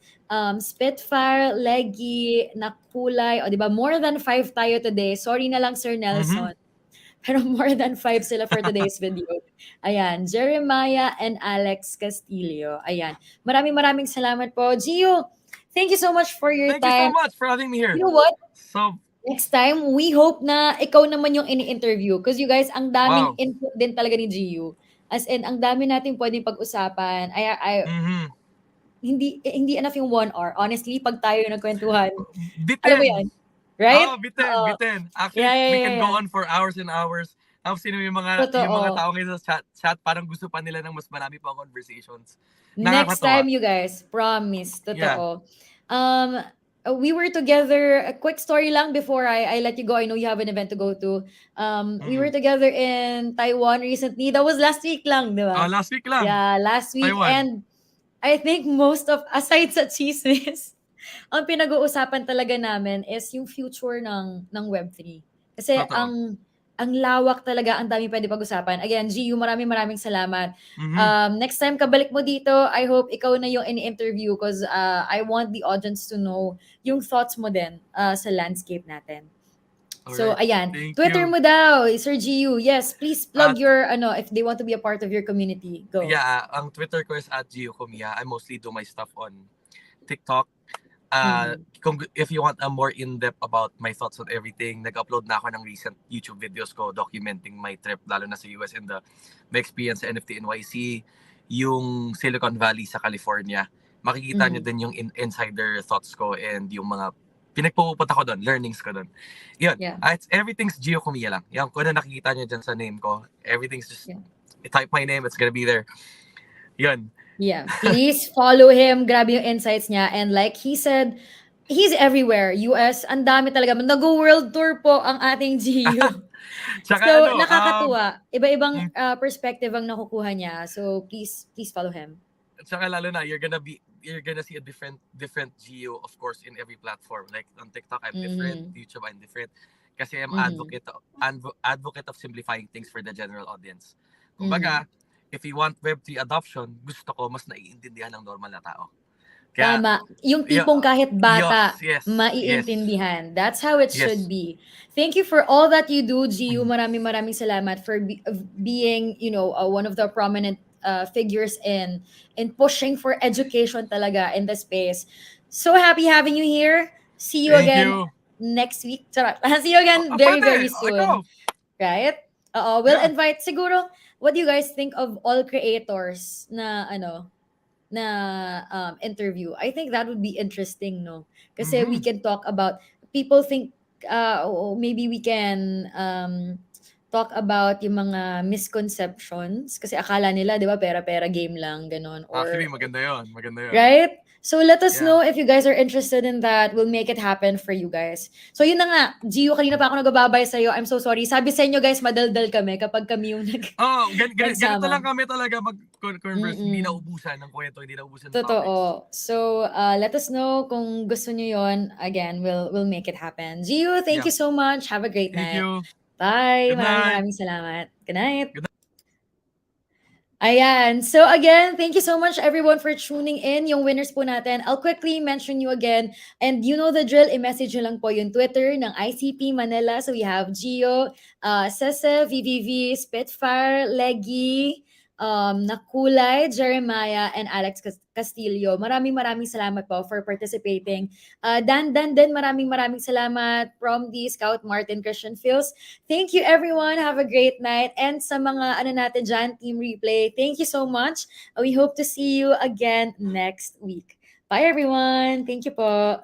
Spitfire, Leggy, Nakulay, o di ba? More than 5 tayo today. Sorry na lang, Sir Mhm. Nelson. Pero more than 5 sila for today's video. Ayan, Jeremiah and Alex Castillo. Ayan. Maraming salamat po. Gio, thank you so much for your Thank you so time. much for having me here. You know what? So, Next time, we hope na ikaw naman yung ini-interview. Because you guys, ang daming wow. input din talaga ni Gio. As in, ang dami natin pwedeng pag-usapan. Mhm. Hindi enough yung 1 hour. Honestly, pag tayo nagkwentuhan, alam mo yan, Bitin. right? Bitin, Oo. bitin. Actually, Yeah, yeah, we yeah, can yeah. go on for hours and hours. Tapos sino yung mga Totoo. tao ngayon sa chat, parang gusto pa nila ng mas marami pang conversations. Next time, Nakakatuwa. you guys, promise, Yeah. totoo. Um, we were together. A quick story lang before I let you go. I know you have an event to go to. We were Mm. together in Taiwan recently. That was last week lang, di ba? Last week lang, Yeah, last week. Taiwan. And I think most of, aside sa chismis, ang pinag-uusapan talaga namin is yung future ng Web3. Kasi Totoo. ang lawak talaga, ang dami pwede pag-usapan. Again, Giu, maraming salamat. Mhm. Next time kabalik mo dito, I hope ikaw na yung ini-interview because I want the audience to know yung thoughts mo din sa landscape natin. So, Alright. ayan. Thank Twitter you. mo daw, Sir Giu. Yes, please plug At your, if they want to be a part of your community. Go. yeah, ang Twitter ko is @GioKomiya. I mostly do my stuff on TikTok. Mhm. If you want a more in-depth about my thoughts on everything, nag-upload na ako ng recent YouTube videos ko documenting my trip, lalo na sa US and my experience sa NFT NYC, yung Silicon Valley sa California. Makikita nyo Mhm. din yung insider thoughts ko and yung mga pinagpupunta ko doon, learnings ko doon. Yun, Yeah. everything's Gio Kumiya lang. Yan, kung ano nakikita nyo dyan sa name ko, everything's just, Yeah. type my name, it's gonna be there. Yun. Yeah, please follow him. Grabe yung insights niya. And like he said, he's everywhere. US, ang dami talaga. Nag-world tour po ang ating GU. Tsaka So, ano, nakakatuwa. Iba-ibang mm, perspective ang nakukuha niya. So, please follow him. tsaka lalo na you're gonna see a different geo, of course, in every platform. Like on TikTok I'm different, Mhm. YouTube I'm different, kasi I'm Mhm. advocate of simplifying things for the general audience. Mhm. Kumbaga, if you want Web3 adoption, gusto ko mas naiintindihan ng normal na tao. Kaya Tama. Yung yeah, tipong kahit bata, yes, maiintindihan. That's how it should yes. be. Thank you for all that you do, Giu. Mm. Maraming salamat for being, one of the prominent figures in pushing for education talaga in the space. So happy having you here. See you Thank again you. next week. Charot. See you again very Pwede, soon. ikaw. Right? We'll Yeah. invite siguro, what do you guys think of all creators na interview? I think that would be interesting, no? Kasi we Mhm. can talk about, people think, maybe we can talk about yung mga misconceptions. Kasi akala nila, di ba, pera-pera game lang, ganon. Actually, Or, maganda 'yon, maganda 'yon. right? So let us Yeah. know if you guys are interested in that. We'll make it happen for you guys. So yun na nga, Gio, kanina pa ako nagbababay sa'yo. I'm so sorry. Sabi sa inyo guys, madaldal kami kapag kami yung Ganito lang nagsama. kami talaga mag-converse, hindi Mm-mm. naubusan ng kwento, hindi naubusan ng topics. Totoo. So, let us know kung gusto nyo yon. Again, we'll make it happen. Gio, thank Yeah. you so much. Have a great Thank night. you. Bye. Good night. Maraming salamat. Good night. Good Ayan. So again, thank you so much everyone for tuning in. Yung winners po natin, I'll quickly mention you again. And you know the drill, i-message nyo lang po yung Twitter ng ICP Manila. So we have Gio, Sese, VVV, Spitfire, Leggy, Nakulay, Jeremiah, and Alex Castillo. Maraming salamat po for participating. Dan din, maraming salamat from the Scout Martin Christian Fields. Thank you everyone. Have a great night. And sa mga natin dyan, Team Replay, thank you so much. We hope to see you again next week. Bye everyone. Thank you po.